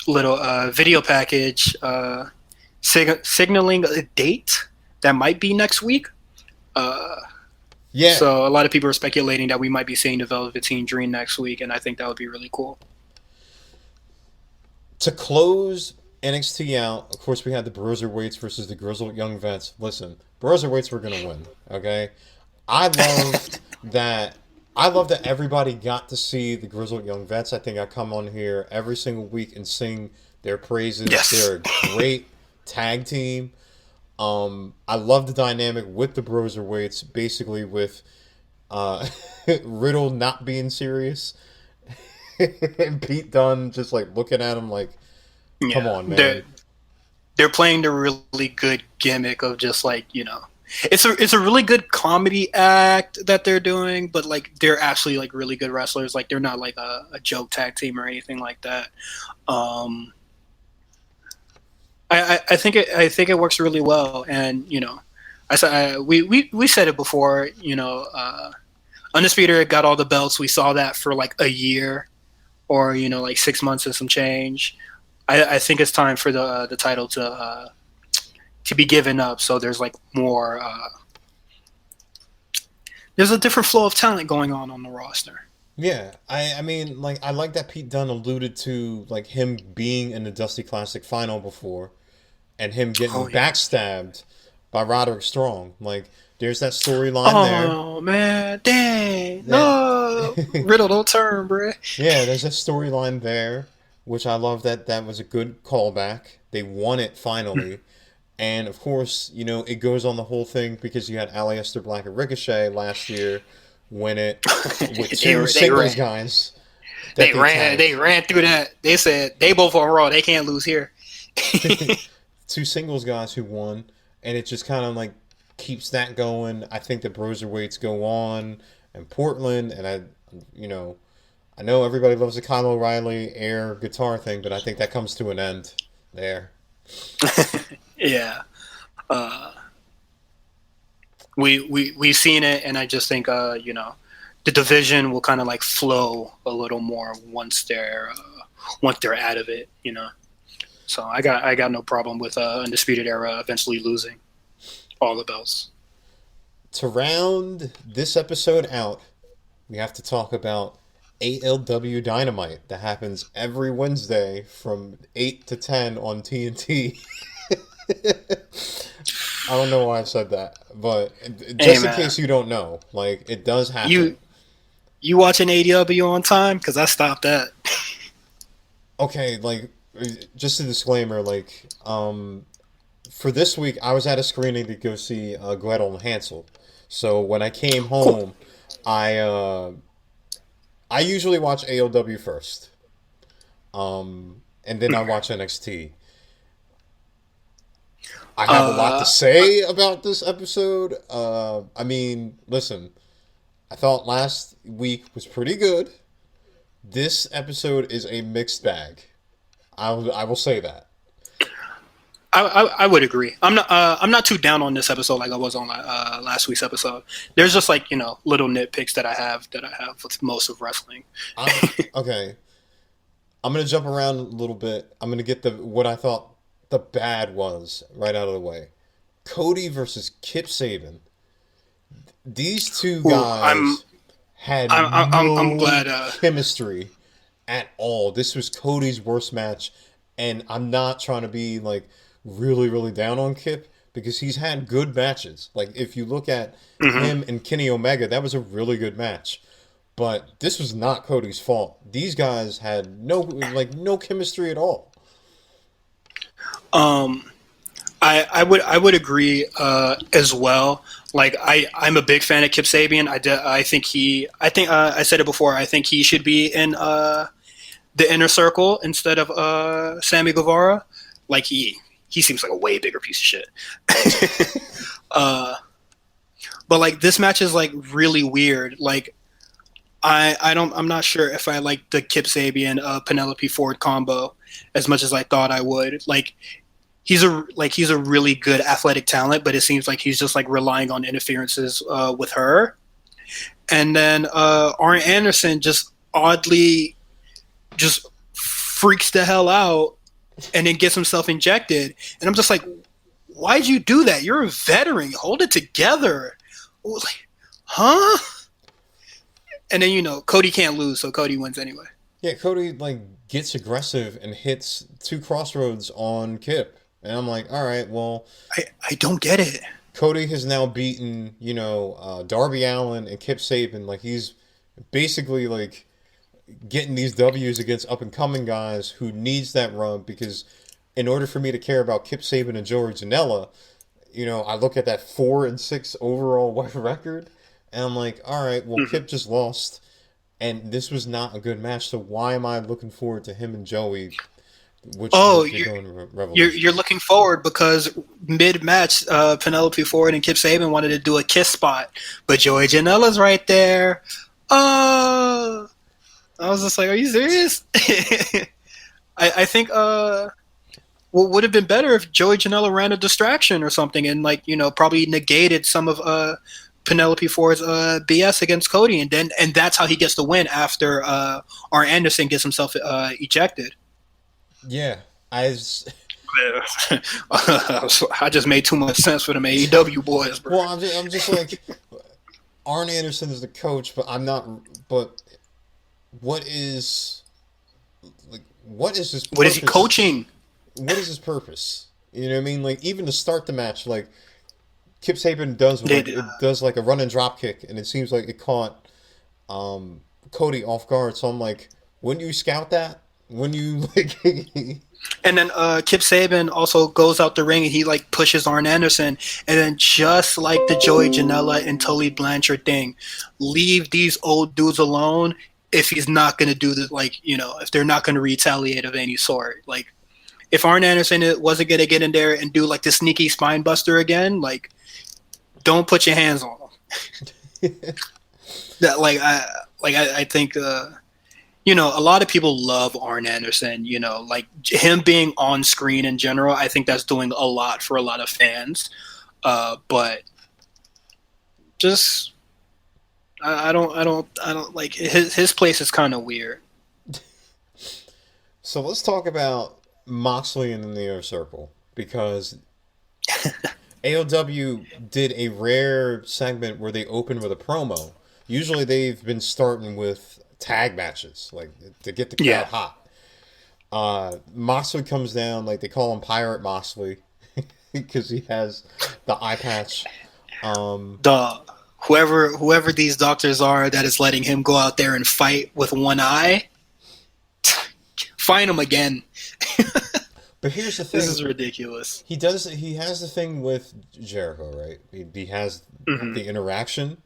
little video package signaling a date that might be next week. Yeah. So a lot of people are speculating that we might be seeing the Velveteen Dream next week, and I think that would be really cool. To close NXT out, of course, we had the Broserweights versus the Grizzled Young Vets. Listen, Broserweights were going to win, okay? I love that everybody got to see the Grizzled Young Vets. I think I come on here every single week and sing their praises. Yes. They're a great tag team. I love the dynamic with the Broserweights, basically with Riddle not being serious. And Pete Dunne just like looking at him like, come on, man. They're playing the really good gimmick of just like, you know, it's a really good comedy act that they're doing, but like they're actually like really good wrestlers. Like, they're not like a joke tag team or anything like that. I think it works really well, and you know, we said it before. You know, Undisputed got all the belts. We saw that for like a year, or you know, like 6 months and some change. I think it's time for the title to be given up. So there's like more. There's a different flow of talent going on the roster. Yeah, I mean, like, I like that Pete Dunne alluded to like him being in the Dusty Classic final before, and him getting backstabbed by Roderick Strong. Like, there's that storyline there. Oh man, dang! No, Riddle, don't turn, bro. Yeah, there's a storyline there, which I love that was a good callback. They won it finally. And of course, you know, it goes on the whole thing because you had Aleister Black and Ricochet last year when it with two singles guys. They ran through that. They said they both on Raw. They can't lose here. Two singles guys who won, and it just kind of like keeps that going. I think the Broserweights go on in Portland, and I know everybody loves the Kyle O'Reilly air guitar thing, but I think that comes to an end there. Yeah. We've seen it, and I just think you know, the division will kind of like flow a little more once they're out of it, you know. So I got no problem with Undisputed Era eventually losing all the belts. To round this episode out, we have to talk about ALW Dynamite that happens every Wednesday from 8 to 10 on TNT. I don't know why I said that, but just in case you don't know, like, it does happen. You watching AEW on time? Because I stopped that. Okay, like, just a disclaimer, like, for this week, I was at a screening to go see Gretel and Hansel. So when I came home, I usually watch ALW first, and then I watch NXT. I have a lot to say about this episode. I mean, listen, I thought last week was pretty good. This episode is a mixed bag. I will say that. I would agree. I'm not too down on this episode like I was on last week's episode. There's just like little nitpicks that I have with most of wrestling. Okay, I'm gonna jump around a little bit. I'm gonna get what I thought the bad was right out of the way. Cody versus Kip Sabian. These two guys had I'm glad chemistry at all. This was Cody's worst match, and I'm not trying to be like really, really down on Kip because he's had good matches. Like if you look at him and Kenny Omega, that was a really good match. But this was not Cody's fault. These guys had no chemistry at all. I would agree as well. Like I'm a big fan of Kip Sabian. I think I said it before. I think he should be in the Inner Circle instead of Sammy Guevara. Like he seems like a way bigger piece of shit. But like this match is like really weird. Like I'm not sure if I like the Kip Sabian Penelope Ford combo as much as I thought I would. Like he's a really good athletic talent, but it seems like he's just like relying on interferences with her. And then Arn Anderson just oddly just freaks the hell out and then gets himself injected. And I'm just like, why'd you do that? You're a veteran. Hold it together. Like, huh? And then, Cody can't lose, so Cody wins anyway. Yeah, Cody, like, gets aggressive and hits 2 crossroads on Kip. And I'm like, all right, well... I don't get it. Cody has now beaten, Darby Allin and Kip Sabian. Like, he's basically, like, getting these W's against up-and-coming guys who needs that run because in order for me to care about Kip Sabian and Joey Janela, I look at that 4-6 overall record, and I'm like, all right, well, Kip just lost, and this was not a good match, so why am I looking forward to him and Joey? You're looking forward because mid-match, Penelope Ford and Kip Sabian wanted to do a kiss spot, but Joey Janela's right there. I was just like, are you serious? I think what would have been better if Joey Janela ran a distraction or something and probably negated some of Penelope Ford's BS against Cody, and that's how he gets the win after Arn Anderson gets himself ejected. Yeah, I just made too much sense for them AEW boys, bro. Well, I'm just like, Arn Anderson is the coach, but I'm not. But what is his purpose? What is he coaching? What is his purpose? You know what I mean? Like, even to start the match, like, Kip Sabian does like a run and drop kick, and it seems like it caught Cody off guard. So I'm like, wouldn't you scout that? When you like, and then Kip Sabian also goes out the ring and he like pushes Arn Anderson, and then just like the Joey Janela and Tully Blanchard thing, leave these old dudes alone if he's not going to do the if they're not going to retaliate of any sort. Like if Arn Anderson wasn't going to get in there and do like the sneaky spine buster again, like don't put your hands on him. That I think. A lot of people love Arn Anderson, like him being on screen in general. I think that's doing a lot for a lot of fans. But just, I don't like his place is kind of weird. So let's talk about Moxley and the Inner Circle because AOW did a rare segment where they opened with a promo. Usually they've been starting with tag matches, like to get the crowd hot. Moxley comes down, like they call him Pirate Moxley because he has the eye patch. Whoever these doctors are that is letting him go out there and fight with one eye, find him again. But here's the thing: this is ridiculous. He has the thing with Jericho, right? He has the interaction.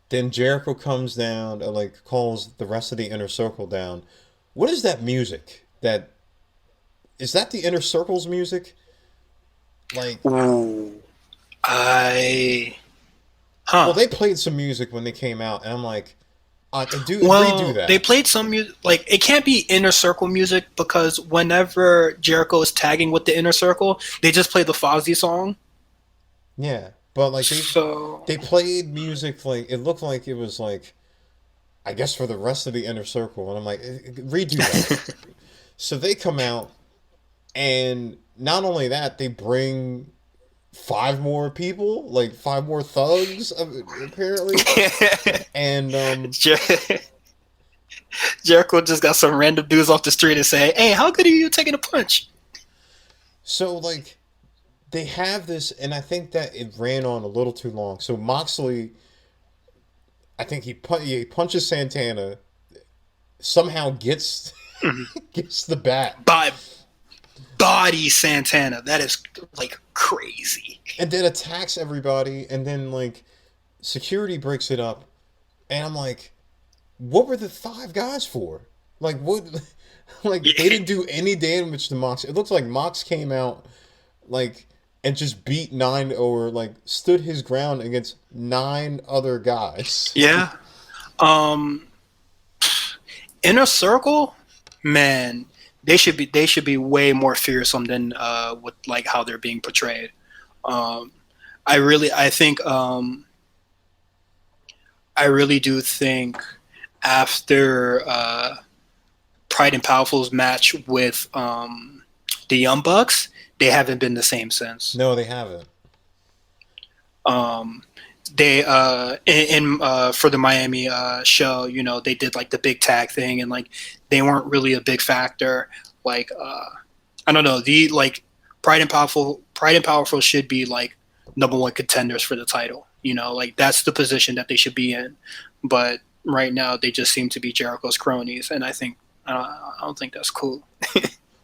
Then Jericho comes down and like calls the rest of the inner circle down. What is that music? Is that the inner circle's music? Like, well, they played some music when they came out, and I'm like, redo that. They played some music. Like, it can't be inner circle music because whenever Jericho is tagging with the inner circle, they just play the Fozzy song. Yeah, but like they played music, like it looked like it was like, I guess for the rest of the inner circle, and I'm like, redo that. So they come out, and not only that, they bring 5 more people, like 5 more thugs, apparently. And Jericho just got some random dudes off the street and say, "Hey, how good are you taking a punch?" So like, they have this, and I think that it ran on a little too long. So Moxley, I think he punches Santana, somehow gets the bat. Body Santana. That is like crazy. And then attacks everybody, and then like security breaks it up, and I'm like, what were the 5 guys for? Like what? Like they didn't do any damage to Mox. It looks like Mox came out like and just beat 9 or like stood his ground against 9 other guys. Yeah. Inner Circle, man. They should be way more fearsome than with like how they're being portrayed. I really do think after Pride and Powerful's match with the Young Bucks, they haven't been the same since. No, they haven't. They for the Miami show, you know, they did like the big tag thing, and like they weren't really a big factor. Like I don't know, the like Pride and Powerful should be like number 1 contenders for the title. You know, like that's the position that they should be in. But right now, they just seem to be Jericho's cronies, and I don't think that's cool.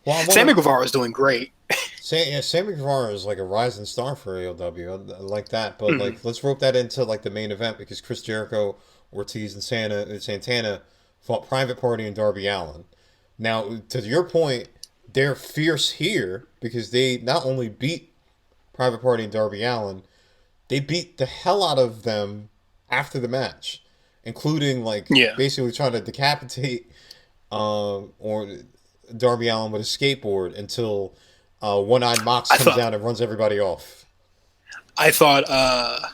Well, Sammy Guevara is doing great. Sammy Guevara is like a rising star for AEW. I like that, but like let's rope that into like the main event because Chris Jericho, Ortiz, and Santana fought Private Party and Darby Allin. Now, to your point, they're fierce here because they not only beat Private Party and Darby Allin, they beat the hell out of them after the match, including like basically trying to decapitate or Darby Allin with a skateboard until One-Eyed Mox comes down and runs everybody off. I thought that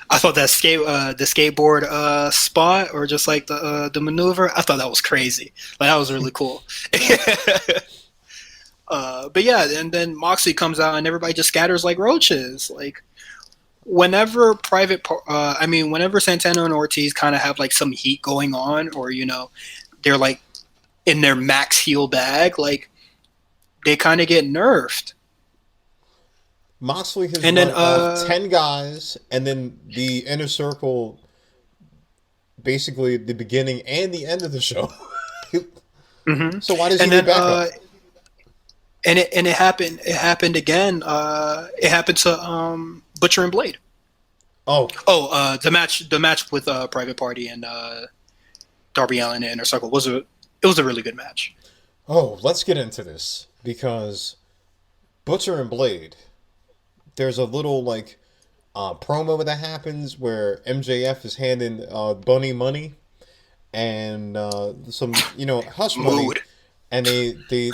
the skateboard spot or just like the maneuver, I thought that was crazy. Like that was really cool. But yeah, and then Moxley comes out and everybody just scatters like roaches. Like whenever Santana and Ortiz kind of have like some heat going on, or you know, they're like in their max heel bag, like they kind of get nerfed. Moxley has run off 10 guys, and then the Inner Circle, basically the beginning and the end of the show. So why does he get back up? And it happened. It happened again. It happened to Butcher and Blade. The match with Private Party and Darby Allin and Inner Circle was a really good match. Oh, let's get into this because Butcher and Blade. There's a little like promo that happens where MJF is handing Bunny money and some hush money, and they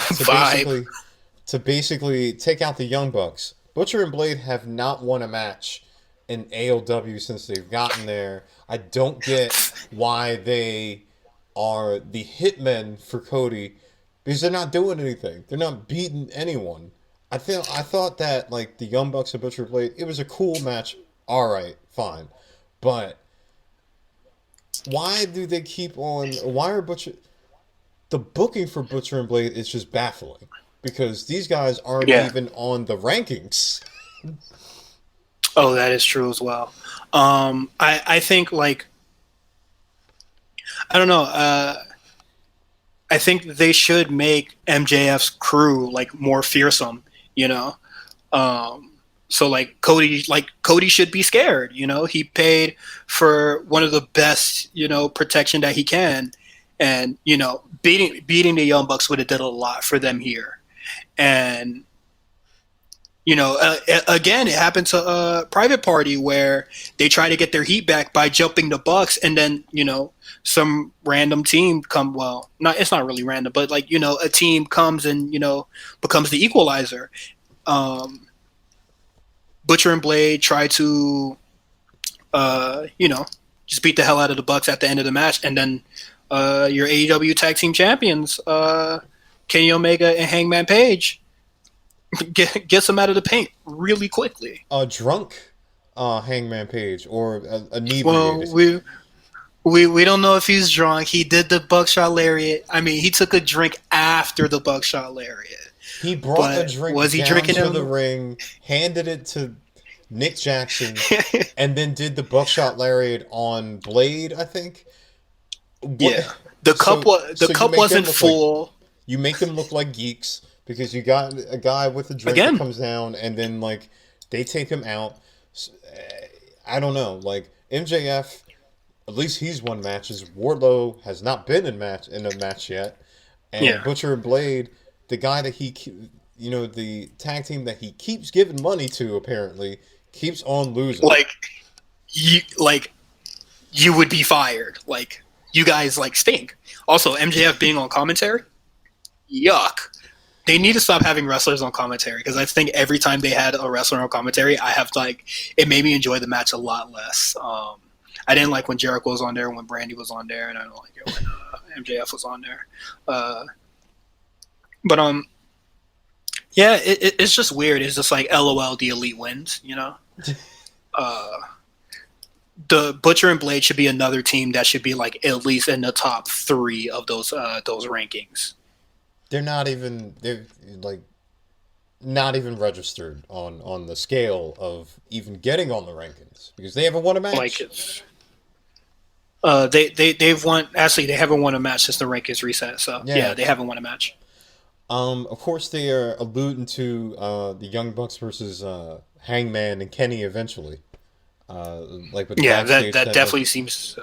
to basically take out the Young Bucks. Butcher and Blade have not won a match in AEW since they've gotten there. I don't get why they are the hitmen for Cody because they're not doing anything. They're not beating anyone. I thought that like the Young Bucks and Butcher Blade, it was a cool match. All right, fine, but Why do they keep on? Why are the booking for Butcher and Blade is just baffling because these guys aren't even on the rankings. Oh, that is true as well. I think like I don't know. I think they should make MJF's crew like more fearsome. You know, so like Cody should be scared. You know, he paid for one of the best protection that he can, and beating the Young Bucks would have did a lot for them here, and. Again, it happened to Private Party where they try to get their heat back by jumping the Bucks, and then some random team it's not really random, but like a team comes and becomes the equalizer. Butcher and Blade try to just beat the hell out of the Bucks at the end of the match, and then your AEW Tag Team Champions, Kenny Omega and Hangman Page. Gets him out of the paint really quickly. A drunk Hangman Page or a knee. Well, we don't know if he's drunk. He did the buckshot lariat. I mean, he took a drink after the buckshot lariat. He brought the drink down to the ring, handed it to Nick Jackson, and then did the buckshot lariat on Blade, I think. Yeah, the cup wasn't full. You make them look like geeks. Because you got a guy with a drink that comes down, and then like they take him out. I don't know. Like MJF, at least he's won matches. Wardlow has not been in a match yet. And Butcher and Blade, the guy that the tag team that he keeps giving money to, apparently keeps on losing. You would be fired. Like you guys stink. Also, MJF being on commentary, yuck. They need to stop having wrestlers on commentary because I think every time they had a wrestler on commentary, it made me enjoy the match a lot less. I didn't like when Jericho was on there, when Brandy was on there, and I don't like it when MJF was on there. It's just weird. It's just like LOL, the Elite wins, The Butcher and Blade should be another team that should be like at least in the top 3 of those rankings. They're not even registered on the scale of even getting on the rankings because they haven't won a match. They've won. Actually, they haven't won a match since the rankings reset. So yeah, they haven't won a match. Of course, they are alluding to the Young Bucks versus Hangman and Kenny eventually. That definitely seems.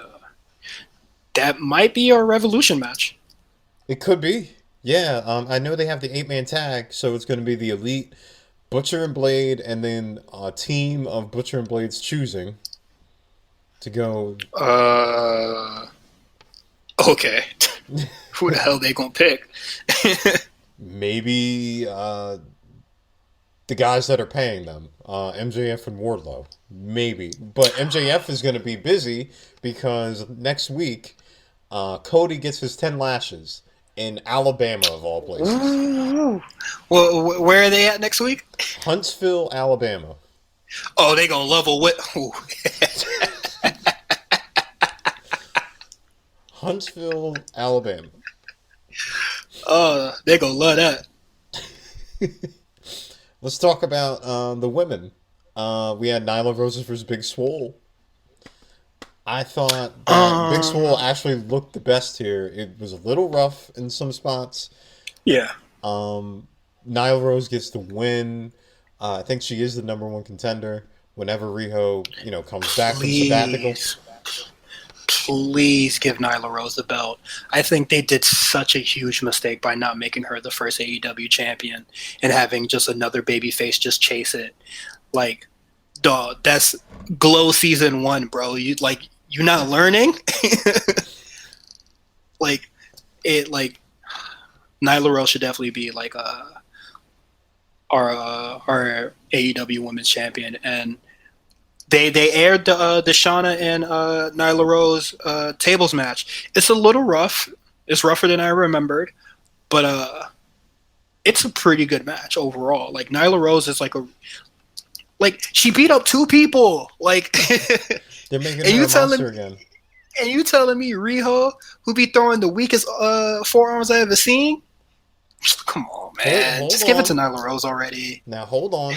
That might be a Revolution match. It could be. Yeah, I know they have the 8-man tag, so it's going to be the Elite, Butcher and Blade, and then a team of Butcher and Blade's choosing to go. Okay. Who the hell they gonna pick? Maybe the guys that are paying them, MJF and Wardlow. Maybe, but MJF is going to be busy because next week, Cody gets his 10 lashes. In Alabama, of all places. Well, where are they at next week? Huntsville, Alabama. Oh, they gonna love a whip. Huntsville, Alabama. Oh, they gonna love that. Let's talk about the women. We had Nyla Rose versus Big Swole. I thought that Big Swole actually looked the best here. It was a little rough in some spots. Yeah. Nyla Rose gets the win. I think she is the number 1 contender whenever Riho, comes back from sabbatical. Please give Nyla Rose the belt. I think they did such a huge mistake by not making her the first AEW champion and having just another babyface just chase it. Like, dog, that's Glow season 1, bro. You're not learning? Nyla Rose should definitely be our AEW Women's Champion, and they aired the Shauna and Nyla Rose tables match. It's a little rough. It's rougher than I remembered, but it's a pretty good match overall. Like Nyla Rose is she beat up 2 people. They're making her a monster again. And you telling me Riho, who be throwing the weakest forearms I ever seen? Come on, man. Hold Just give it to on. Nyla Rose already. Now hold on.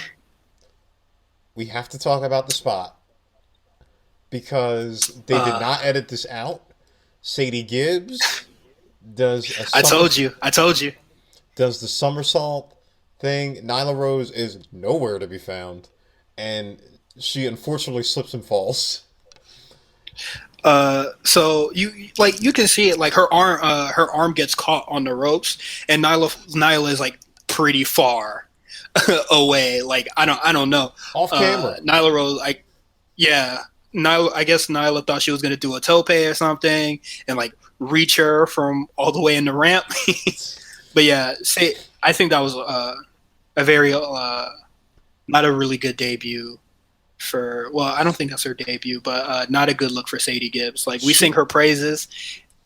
We have to talk about the spot because they did not edit this out. Sadie Gibbs does a I told you. does the somersault thing. Nyla Rose is nowhere to be found, and she unfortunately slips and falls. So you can see it, like her arm gets caught on the ropes, and Nyla is like pretty far away. Like I don't know. Off camera. Nyla Rose, Nyla, I guess Nyla thought she was gonna do a tope or something, and like reach her from all the way in the ramp. But yeah, I think that was a very not a really good debut for. Well, I don't think that's her debut, but not a good look for Sadie Gibbs. Like we sing her praises,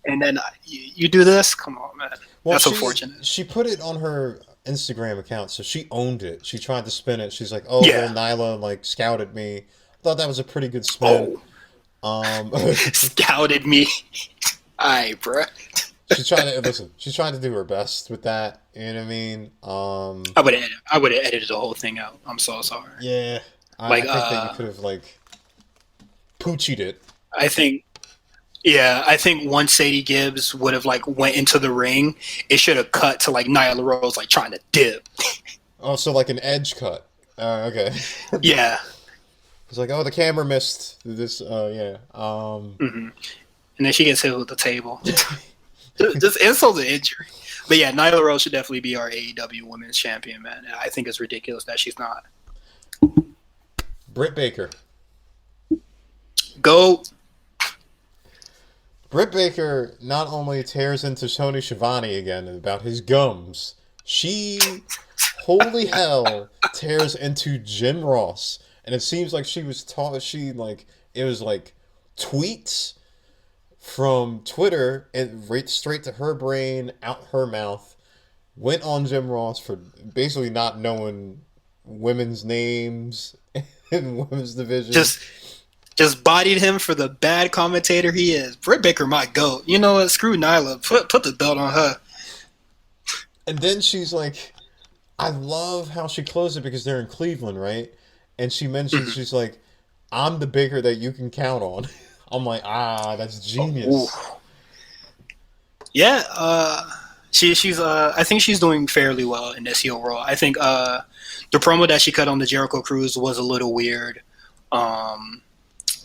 and then you do this. Come on, man. Well, that's unfortunate. She put it on her Instagram account, so she owned it. She tried to spin it. She's like, "Oh, well, Nyla like scouted me." Thought that was a pretty good spin. Scouted me. Alright, bro. She's trying to listen. She's trying to do her best with that. You know what I mean? I would have edited the whole thing out. I'm so sorry. Yeah, I think that you could have like poochied it. I think once Sadie Gibbs would have like went into the ring, it should have cut to like Nyla Rose like trying to dip. Oh, so like an edge cut. Okay. Yeah. It's like, oh, the camera missed this. Yeah. Mm-hmm. And then she gets hit with the table. Just insult to injury. But yeah, Nyla Rose should definitely be our AEW Women's Champion, man. I think it's ridiculous that she's not. Britt Baker. Go. Britt Baker not only tears into Tony Schiavone again about his gums, she, holy hell, tears into Jim Ross. And it seems like she was taught, it was like tweets from Twitter and right straight to her brain, out her mouth. Went on Jim Ross for basically not knowing women's names in women's division. Just bodied him for the bad commentator he is. Britt Baker might go. You know what? Screw Nyla. Put the belt on her. And then she's like, I love how she closed it because they're in Cleveland, right? And she mentions, she's like, I'm the Baker that you can count on. I'm like, that's genius. Yeah, she's I think she's doing fairly well in this heel role. I think the promo that she cut on the Jericho Cruise was a little weird. And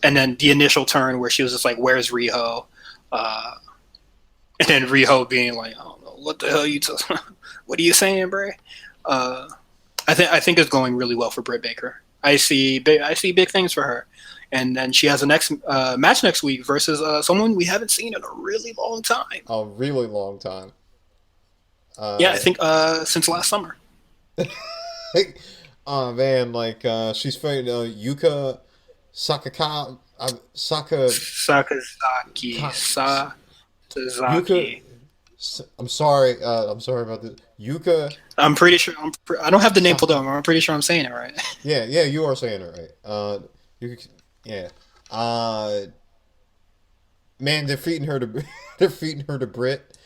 then the initial turn where she was just like, where's Riho? And then Riho being like, I don't know, what the hell what are you saying, Bray? I think it's going really well for Britt Baker. I see big things for her. And then she has a match next week versus someone we haven't seen in a really long time. A really long time. Yeah, I think since last summer. Oh man, like she's fighting Yuka Sakazaki. Yuka. I'm sorry about this. Yuka. I'm pretty sure. I don't have the name pulled up. I'm pretty sure I'm saying it right. Yeah, you are saying it right. Yeah. Man, they're feeding her to Britt.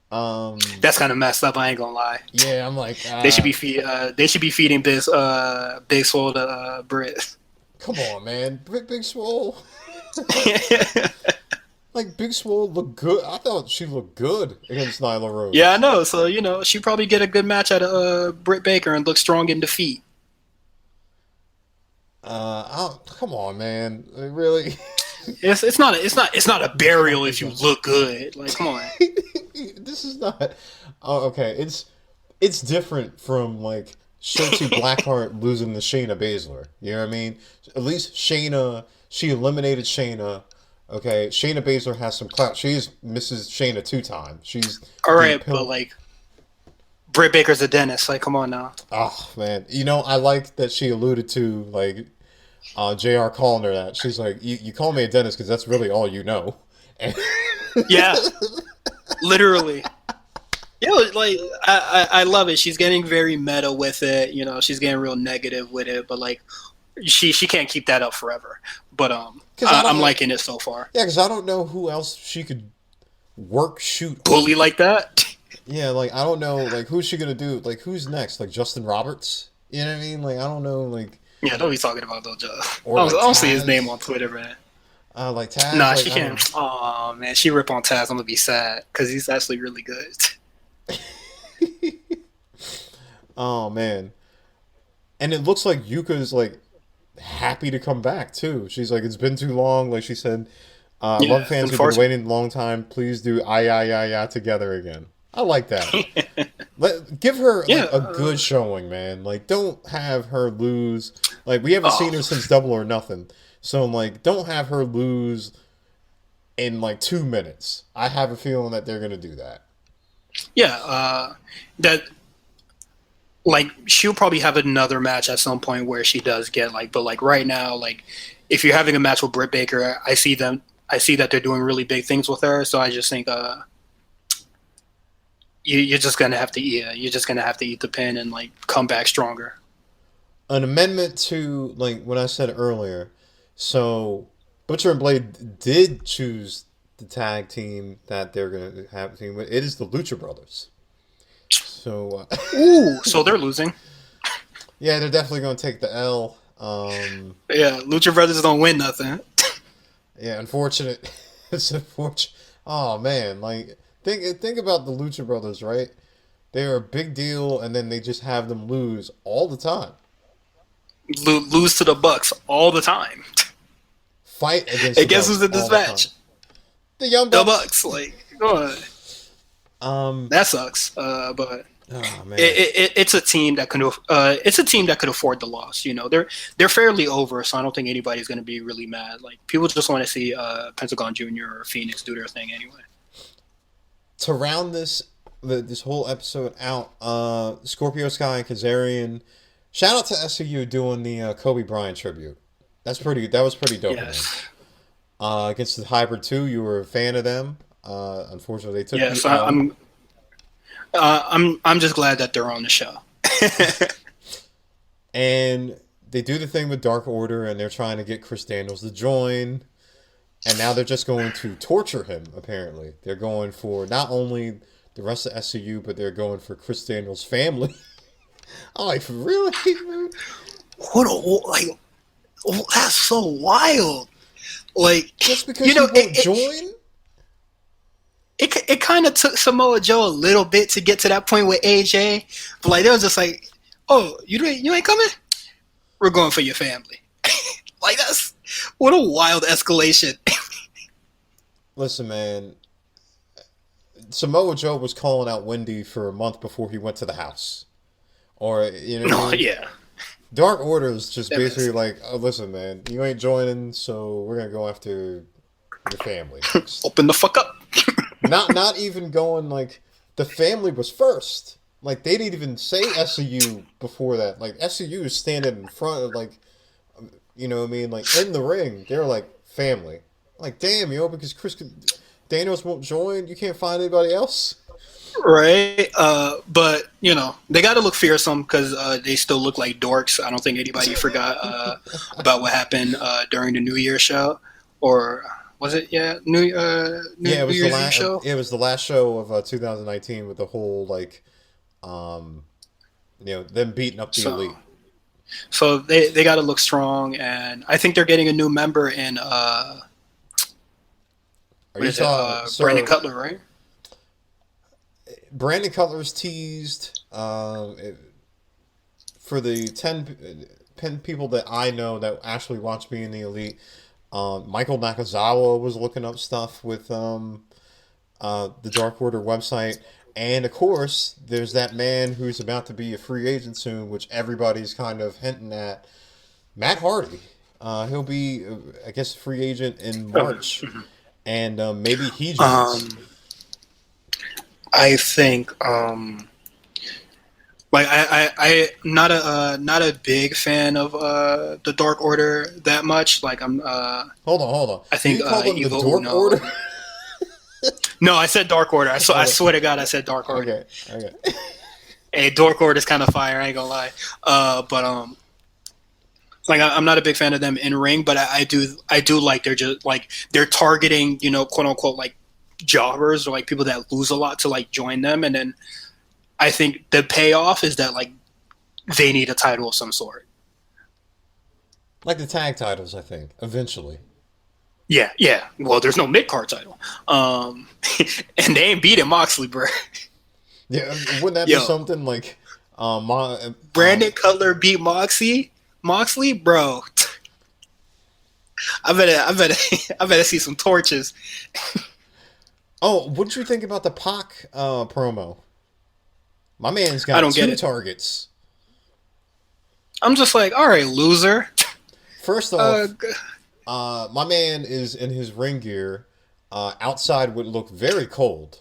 That's kind of messed up. I ain't gonna lie. Yeah, I'm like they should be feeding Big Swole to Britt. Come on, man, Big Swole. Like Big Swole looked good. I thought she looked good against Nyla Rose. Yeah, I know. So she probably get a good match out of Britt Baker and look strong in defeat. Come on, man. Really? It's not a burial if you look good. Like, come on. This is not. Oh, okay. It's different from like Shotzi Blackheart losing to Shayna Baszler. You know what I mean? At least she eliminated Shayna. Okay, Shayna Baszler has some clout. She's Mrs. Shayna 2 times. She's all right, but like Britt Baker's a dentist. Like, come on now. Oh man, I like that she alluded to like JR calling her that. She's like, you call me a dentist because that's really all you know. Yeah, literally. Like I love it. She's getting very meta with it. She's getting real negative with it. But like, she can't keep that up forever. But I'm liking it so far. Yeah, because I don't know who else she could shoot. Bully like that. Yeah, like I don't know, like who's she gonna do? Like who's next? Like Justin Roberts? You know what I mean? Like I don't know, like. Yeah, don't be talking about those. I Like don't see his name on Twitter, man. Like Taz. Nah, like, she can't. Oh man, she rip on Taz. I'm gonna be sad because he's actually really good. Oh man, and it looks like Yuka's like happy to come back too. She's like, it's been too long. Like she said, love fans who've been waiting a long time. Please do ay together again. I like that. Give her like, a good showing, man. Like, don't have her lose. Like, we haven't seen her since Double or Nothing. So, like, don't have her lose in, like, 2 minutes. I have a feeling that they're going to do that. Yeah, that, like, she'll probably have another match at some point where she does get, like, but, like, right now, like, if you're having a match with Britt Baker, I see that they're doing really big things with her, so I just think, you're just gonna have to eat the pin and like come back stronger. An amendment to like what I said earlier. So Butcher and Blade did choose the tag team that they're gonna have a team with. It is the Lucha Brothers. So ooh, so they're losing. Yeah, they're definitely gonna take the L. Yeah, Lucha Brothers don't win nothing. Yeah, unfortunate. It's unfortunate. Oh man, like. Think about the Lucha Brothers, right? They're a big deal, and then they just have them lose all the time. Lose to the Bucks all the time. Fight against. And guess who's in this match? The Young Bucks. The Bucks, like, go on. That sucks. But oh, man. It's a team that could afford the loss. You know, they're fairly over, so I don't think anybody's going to be really mad. Like people just want to see Pentagon Jr. or Phoenix do their thing anyway. To round this whole episode out, Scorpio Sky and Kazarian. Shout out to SCU doing the Kobe Bryant tribute. That was pretty dope. Yes. Against the Hybrid 2, you were a fan of them. Unfortunately, they took. Yes, I'm just glad that they're on the show. And they do the thing with Dark Order, and they're trying to get Chris Daniels to join. And now they're just going to torture him, apparently. They're going for not only the rest of SCU, but they're going for Chris Daniels' family. I'm like, really? That's so wild. Like, just because he won't join? It kind of took Samoa Joe a little bit to get to that point with AJ. But, like, they was just like, oh, you ain't coming? We're going for your family. Like, what a wild escalation. Listen, man. Samoa Joe was calling out Wendy for a month before he went to the house. Or, you know what I mean? Yeah. Dark Order is just basically like, oh, listen, man, you ain't joining, so we're going to go after your family. Open the fuck up. not even going, like, the family was first. Like, they didn't even say SCU before that. Like, SCU is standing in front of, like, you know what I mean? Like, in the ring, they're like, family. Like, damn, because Daniels won't join, you can't find anybody else? Right. But, you know, they got to look fearsome because they still look like dorks. I don't think anybody forgot about what happened during the New Year show. Or, was it? Yeah, New Year's Eve show? It was the last show of 2019 with the whole, like, you know, them beating up the Elite. So they got to look strong, and I think they're getting a new member in Brandon Cutler, right? Brandon Cutler's teased for the 10 people that I know that actually watch me in the Elite. Michael Nakazawa was looking up stuff with the Dark Order website. And, of course, there's that man who's about to be a free agent soon, which everybody's kind of hinting at. Matt Hardy. He'll be, I guess, a free agent in March. And maybe he joins. I think, like, I'm not a big fan of the Dark Order that much. Like, I'm. Hold on. I think you call them the Dark Order? No, I said Dark Order. I swear to God, I said Dark Order. Okay. Hey, Dark Order's kind of fire. I ain't gonna lie. But Like I'm not a big fan of them in ring, but I do like they're just like they're targeting, you know, quote unquote like jobbers or like people that lose a lot to like join them, and then I think the payoff is that like they need a title of some sort. Like the tag titles, I think, eventually. Yeah, yeah. Well, there's no mid card title, and they ain't beating Moxley, bro. Yeah, wouldn't that be something like Brandon Cutler beat Moxley, bro. I better see some torches. Oh, what did you think about the Pac promo? My man's got two targets. I'm just like, all right, loser. First off, my man is in his ring gear. Outside would look very cold.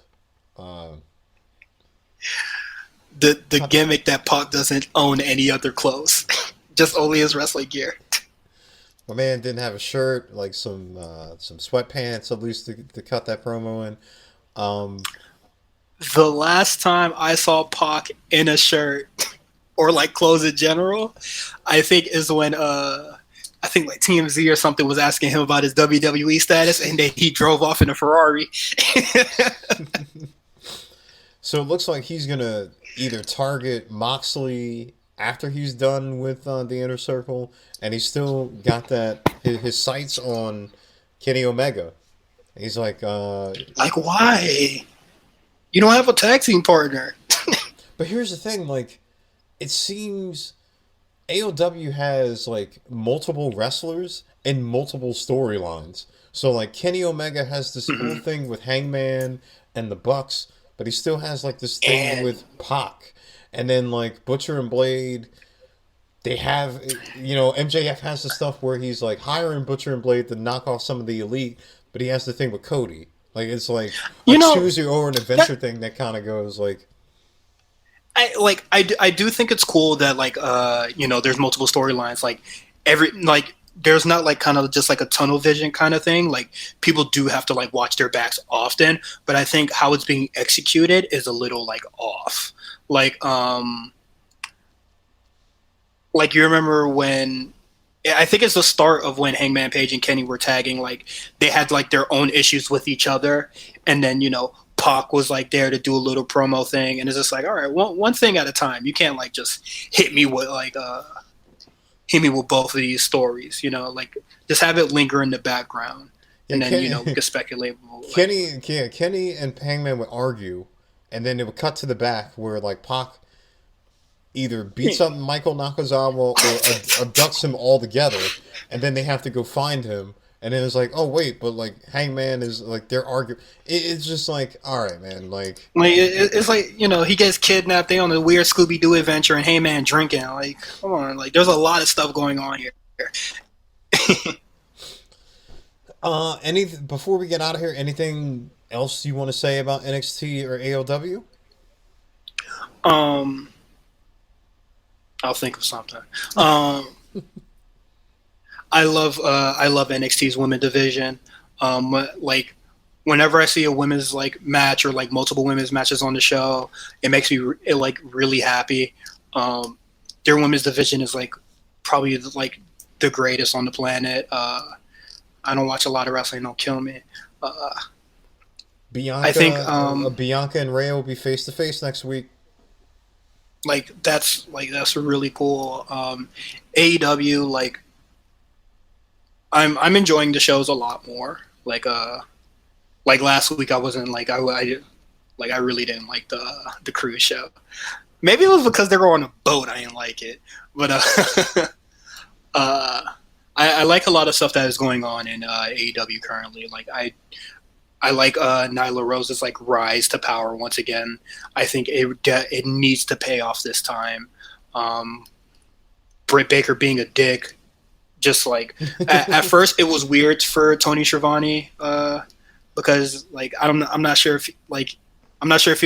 The gimmick that Pac doesn't own any other clothes, just only his wrestling gear. My man didn't have a shirt, like some sweatpants at least to cut that promo in. The last time I saw Pac in a shirt or like clothes in general, I think is when I think like TMZ or something was asking him about his WWE status, and then he drove off in a Ferrari. So it looks like he's gonna either target Moxley after he's done with the Inner Circle, and he's still got that his sights on Kenny Omega. He's like why? You don't have a tag team partner. But here's the thing, like, it seems AOW has like multiple wrestlers and multiple storylines. So like Kenny Omega has this whole thing with Hangman and the Bucks, but he still has like this thing with Pac. And then like Butcher and Blade, they have, you know, MJF has the stuff where he's like hiring Butcher and Blade to knock off some of the elite, but he has the thing with Cody. Like it's like a choose your own adventure thing that kind of goes like. I do think it's cool that like you know, there's multiple storylines, like there's not like kind of just like a tunnel vision kind of thing. Like people do have to like watch their backs often, but I think how it's being executed is a little like off. Like you remember when I think it's the start of when Hangman Page and Kenny were tagging, like they had like their own issues with each other, and then, you know, Pac was like there to do a little promo thing, and it's just like, all right, one thing at a time. You can't like just hit me with both of these stories, you know, like just have it linger in the background, and then you know we could speculate. Kenny and Hangman would argue, and then it would cut to the back where like Pac either beats up Michael Nakazawa or abducts him altogether, and then they have to go find him. And then it's like, oh wait, but like Hangman is like they're arguing. It's just like, all right, man, like it's like, you know, he gets kidnapped. They on a weird Scooby Doo adventure, and Hangman drinking. Like, come on, like there's a lot of stuff going on here. Before we get out of here, anything else you want to say about NXT or AOW? I'll think of something. I love NXT's women division. Like whenever I see a women's like match or like multiple women's matches on the show, it makes me like really happy. Their women's division is like probably like the greatest on the planet. I don't watch a lot of wrestling. Don't kill me. Bianca, I think Bianca and Rhea will be face to face next week. That's really cool. AEW, like I'm enjoying the shows a lot more. Like last week I wasn't like I really didn't like the cruise show. Maybe it was because they were on a boat. I didn't like it, but I like a lot of stuff that is going on in AEW currently. Like I like Nyla Rose's like rise to power once again. I think it needs to pay off this time. Britt Baker being a dick, just like at first it was weird for Tony Schiavone because like I'm not sure if he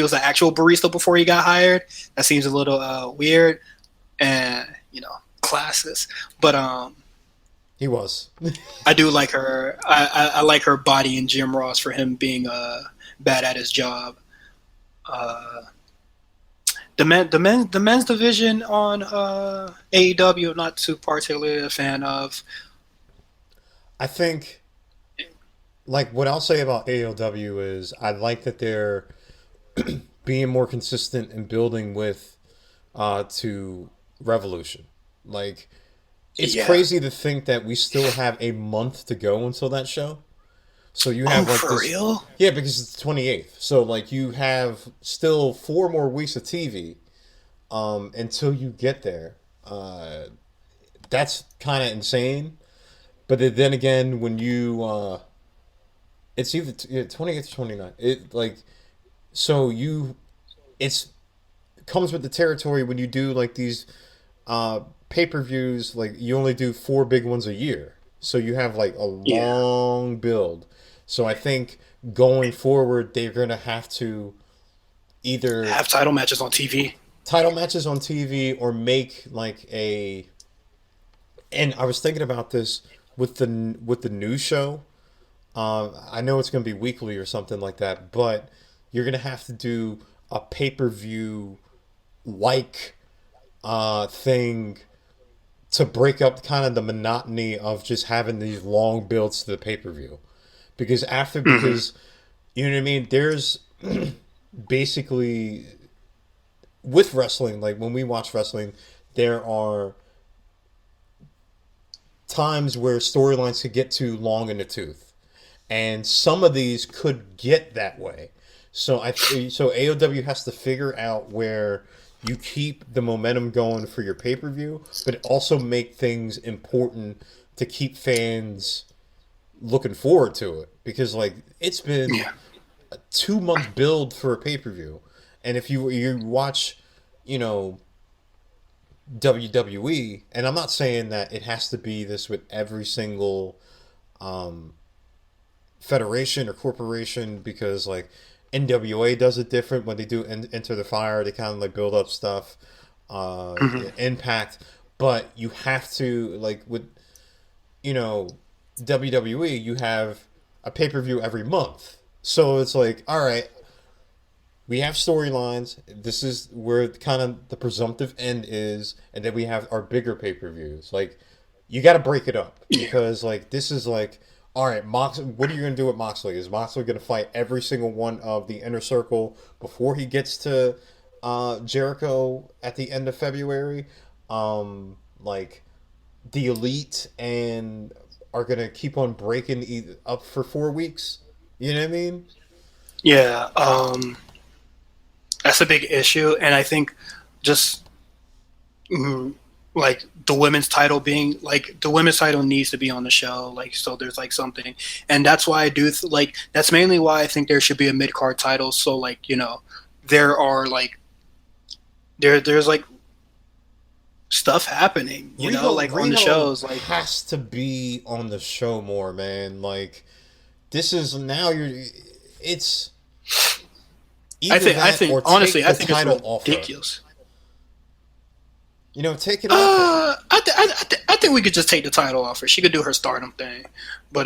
was the actual barista before he got hired. That seems a little weird and, you know, classist. But he was. I do like her. I like her body in Jim Ross for him being bad at his job. the men's division on AEW, I'm not too particularly a fan of. I think, like, what I'll say about AEW is I like that they're being more consistent in building with to Revolution. Like, it's crazy to think that we still have a month to go until that show. So you have like for this, real? yeah, because it's the 28th. So like you have still 4 more weeks of TV until you get there. That's kind of insane. But then again, when you it's either 28th or 29th. It like so you it's comes with the territory when you do like these pay-per-views. Like you only do 4 big ones a year, so you have like a long build. So I think going forward they're gonna have to either Have title matches on TV. title matches on TV or make like a. And I was thinking about this with the new show. I know it's gonna be weekly or something like that, but you're gonna have to do a pay-per-view like thing to break up kind of the monotony of just having these long builds to the pay-per-view. Because you know what I mean? There's basically with wrestling, like when we watch wrestling, there are times where storylines could get too long in the tooth. And some of these could get that way. So AOW has to figure out where you keep the momentum going for your pay-per-view, but also make things important to keep fans looking forward to it. Because like it's been a 2 month build for a pay-per-view. And if you watch, WWE, and I'm not saying that it has to be this with every single federation or corporation, because like NWA does it different when they do Enter the Fire. They kind of like build up stuff, Impact, but you have to like with WWE, you have a pay-per-view every month, so it's like, all right, we have storylines. This is where kind of the presumptive end is, and then we have our bigger pay-per-views. Like, you got to break it up because, like, this is like, all right, what are you going to do with Moxley? Is Moxley going to fight every single one of the Inner Circle before he gets to Jericho at the end of February? Like, the Elite and are going to keep on breaking up for 4 weeks? You know what I mean? Yeah. That's a big issue, and I think just like the women's title needs to be on the show, like, so there's like something, and that's why I do that's mainly why I think there should be a mid-card title. So like there are like there's like stuff happening, like on the shows. Like has to be on the show more, man. Like this is now it's. I think honestly, I think it's ridiculous. Take it off. I think we could just take the title off her. She could do her Stardom thing, but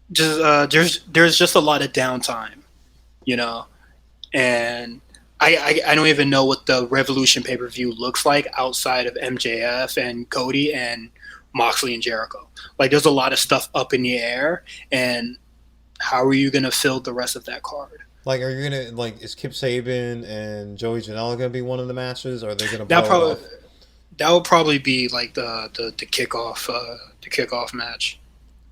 there's just a lot of downtime, and I don't even know what the Revolution pay-per-view looks like outside of MJF and Cody and Moxley and Jericho. Like, there's a lot of stuff up in the air, and how are you going to fill the rest of that card? Like, are you going to, like, is Kip Sabian and Joey Janela going to be one of the matches? Or are they going to blow it off? That would probably be, like, the kickoff match.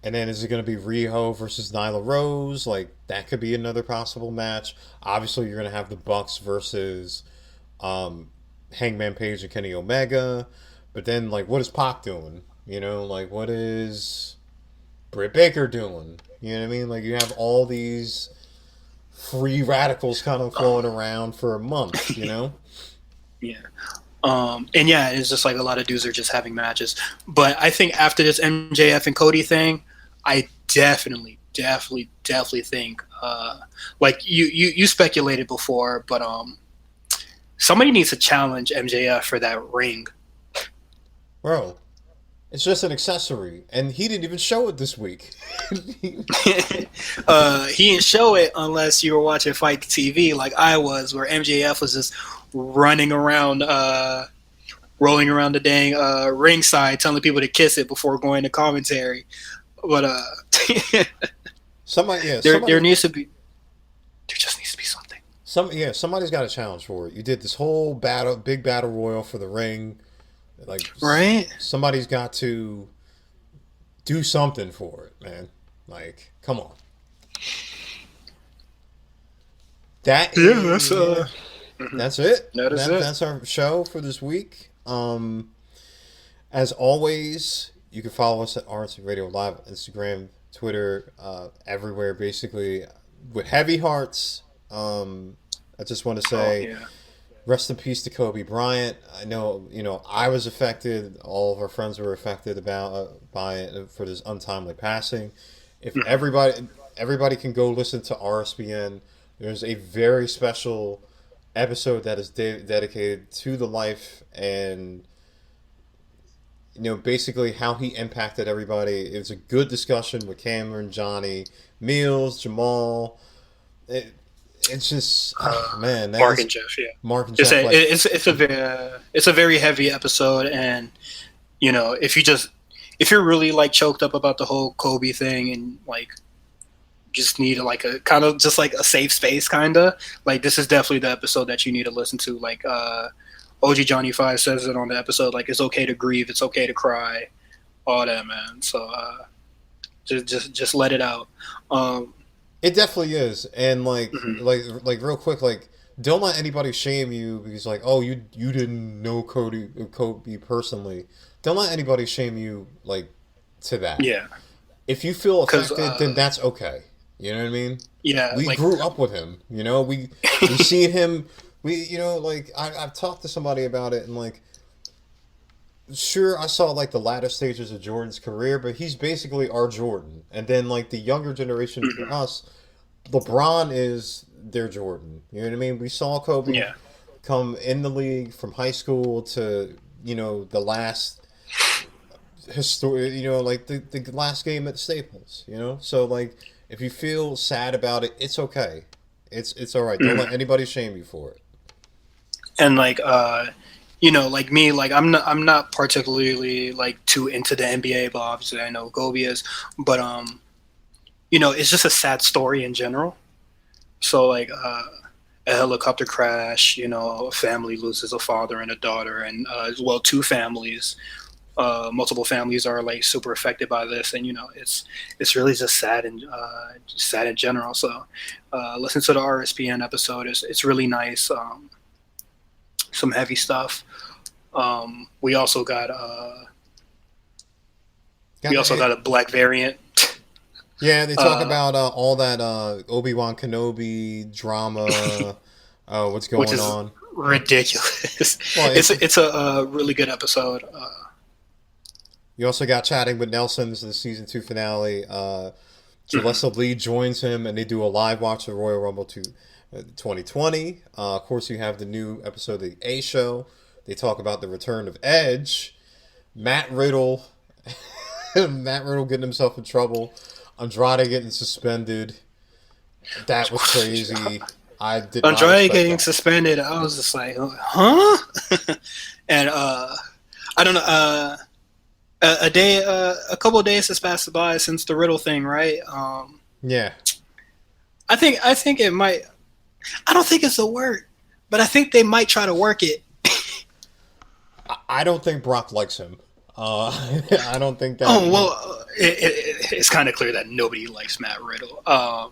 And then is it going to be Riho versus Nyla Rose? Like, that could be another possible match. Obviously, you're going to have the Bucks versus Hangman Page and Kenny Omega. But then, like, what is Pac doing? Like, what is Britt Baker doing? You know what I mean? Like, you have all these free radicals kind of flowing around for a month, Yeah. And yeah, it's just like a lot of dudes are just having matches. But I think after this MJF and Cody thing, I definitely think, like you speculated before, but somebody needs to challenge MJF for that ring. Bro, It's just an accessory, and he didn't even show it this week. He didn't show it unless you were watching Fight TV like I was, where MJF was just running around, rolling around the dang ringside, telling people to kiss it before going to commentary. But there needs to be. There just needs to be something. Somebody's got a challenge for it. You did this whole big battle royal for the ring. Like, right? Somebody's got to do something for it, man. Like, come on. That's it. That is it. That's our show for this week. As always, you can follow us at RNC Radio Live, Instagram, Twitter, everywhere, basically, with heavy hearts. I just want to say, rest in peace to Kobe Bryant. I know, I was affected. All of our friends were affected by it for this untimely passing. If everybody can go listen to RSBN, there's a very special episode that is dedicated to the life and basically how he impacted everybody. It was a good discussion with Cameron, Johnny, Meals, Jamal. It's just man, Mark and Jeff. Yeah, Mark and Jeff. It's a very heavy episode, and if you're really like choked up about the whole Kobe thing and like just need like a kind of just like a safe space, kind of like this is definitely the episode that you need to listen to. Like OG Johnny 5 says it on the episode, like it's okay to grieve, it's okay to cry, all that, man. So just let it out. It definitely is, and like real quick, like don't let anybody shame you because like, oh, you didn't know Kobe personally. Don't let anybody shame you like to that. Yeah. If you feel affected, then that's okay. You know what I mean? Yeah. We grew up with him. We seen him. I've talked to somebody about it, and like, sure, I saw like the latter stages of Jordan's career, but he's basically our Jordan. And then like the younger generation for us, LeBron is their Jordan. You know what I mean? We saw Kobe come in the league from high school to the last like the last game at Staples. So like if you feel sad about it, it's okay. It's all right. Don't let anybody shame you for it. And like like me, like I'm not particularly like too into the NBA, but obviously I know Kobe is. But it's just a sad story in general. So like a helicopter crash, a family loses a father and a daughter, and two families, multiple families are like super affected by this, and it's really just sad and sad in general. So listen to the RSPN episode. It's really nice. Some heavy stuff. We also got a black variant. Yeah, they talk about all that Obi-Wan Kenobi drama. What's going on? Ridiculous. Well, it's a really good episode. You also got Chatting with Nelson. This is the season 2 finale. Jalessa Lee joins him, and they do a live watch of Royal Rumble 2020. Of course, you have the new episode of the A Show. They talk about the return of Edge, Matt Riddle getting himself in trouble, Andrade getting suspended. That was crazy. I did not Andrade getting suspended. I was just like, huh? And I don't know. A couple of days has passed by since the Riddle thing, right? Yeah. I think it might. I don't think it's a word, but I think they might try to work it. I don't think Brock likes him. I don't think that. Oh well, it's kind of clear that nobody likes Matt Riddle.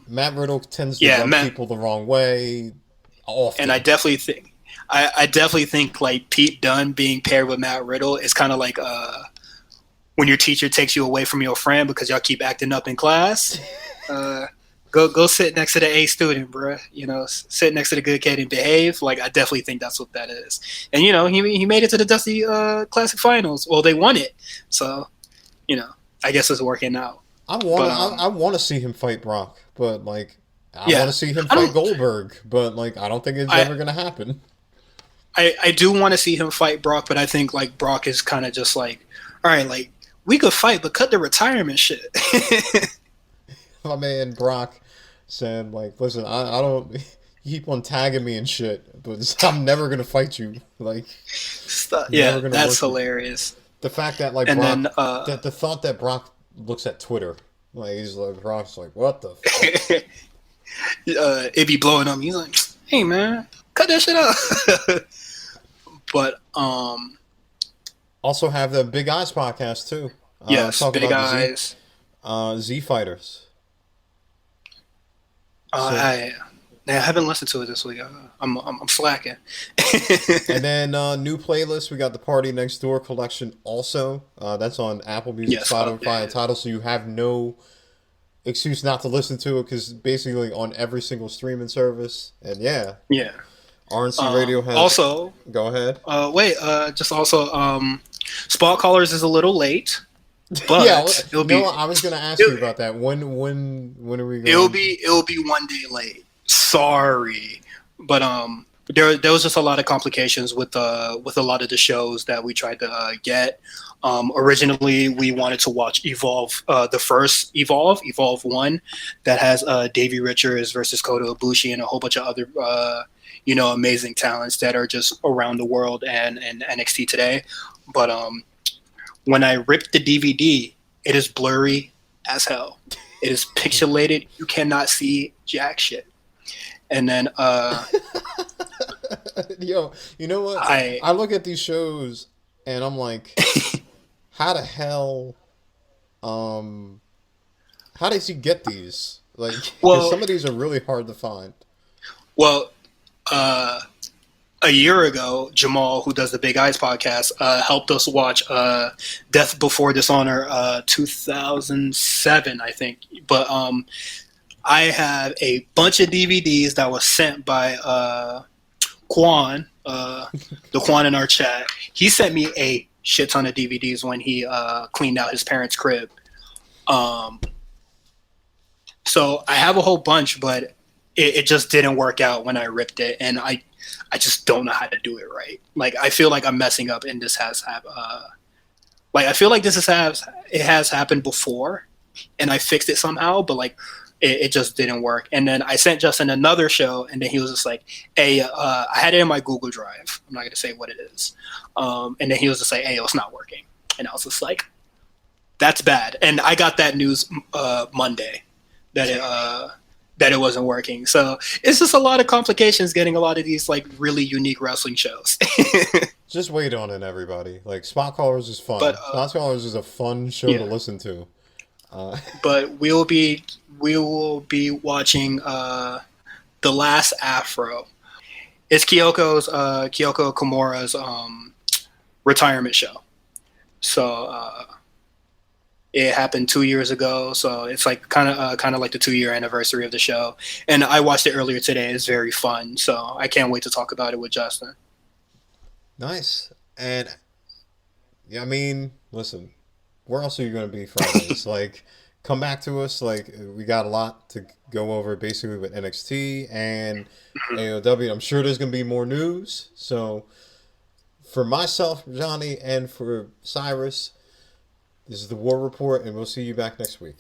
Matt Riddle tends to rub people the wrong way often, and I definitely think like Pete Dunne being paired with Matt Riddle is kind of like when your teacher takes you away from your friend because y'all keep acting up in class. Go sit next to the A student, bruh. Sit next to the good kid and behave. Like, I definitely think that's what that is. And, he made it to the Dusty Classic Finals. Well, they won it. So, I guess it's working out. I want to see him fight Brock, but, like, I want to see him fight Goldberg, but, like, I don't think it's ever going to happen. I do want to see him fight Brock, but I think, like, Brock is kind of just like, all right, like, we could fight, but cut the retirement shit. My man Brock said, like, listen, I don't. You keep on tagging me and shit, but I'm never gonna fight you. Like, Yeah, that's hilarious. The fact that like and Brock, then that the thought that Brock looks at Twitter, like he's like Brock's like, what the fuck? It be blowing up. He's like, hey man, cut that shit out. But also have the Big Eyes podcast too. Yes, Big Eyes. Z Fighters. I haven't listened to it this week. I'm slacking. And then new playlist. We got the Party Next Door collection. Also, that's on Apple Music, Spotify, and Tidal. So you have no excuse not to listen to it because basically on every single streaming service. And yeah. RNC Radio has. Also, go ahead. Just also, Spot Callers is a little late. But yeah, I was going to ask you about that. When are we going? It'll be one day late. Sorry, but there was just a lot of complications with a lot of the shows that we tried to get. Originally, we wanted to watch Evolve, the first Evolve 1, that has Davey Richards versus Kota Ibushi and a whole bunch of other amazing talents that are just around the world and NXT today. But when I ripped the DVD, it is blurry as hell. It is pixelated. You cannot see jack shit. And then, yo, you know what? I look at these shows and I'm like, how the hell, how does he get these? Like, some of these are really hard to find. Well, a year ago, Jamal, who does the Big Eyes podcast, helped us watch Death Before Dishonor 2007, I think. But I have a bunch of DVDs that was sent by Quan, the Quan in our chat. He sent me a shit ton of DVDs when he cleaned out his parents' crib. So I have a whole bunch, but it just didn't work out when I ripped it, and I just don't know how to do it right. Like, I feel like I'm messing up, and this has I feel like it has happened before, and I fixed it somehow, but like it just didn't work. And then I sent Justin another show, and then he was just like, "Hey, I had it in my Google Drive. I'm not gonna say what it is." And then he was just like, "Hey, it's not working," and I was just like, "That's bad." And I got that news Monday that it wasn't working. So it's just a lot of complications getting a lot of these like really unique wrestling shows. Just wait on it, everybody. Like, Spot Callers is fun. Spot Callers is a fun show to listen to. But we will be watching The Last Afro. It's Kyoko Kimura's retirement show. So it happened 2 years ago, so it's like kind of like the 2-year anniversary of the show. And I watched it earlier today. It's very fun, so I can't wait to talk about it with Justin. Nice. And yeah, I mean, listen, where else are you going to be Fridays? Like, come back to us. Like, we got a lot to go over basically with NXT and AOW. I'm sure there's going to be more news. So for myself, Johnny, and for Cyrus, this is the War Report, and we'll see you back next week.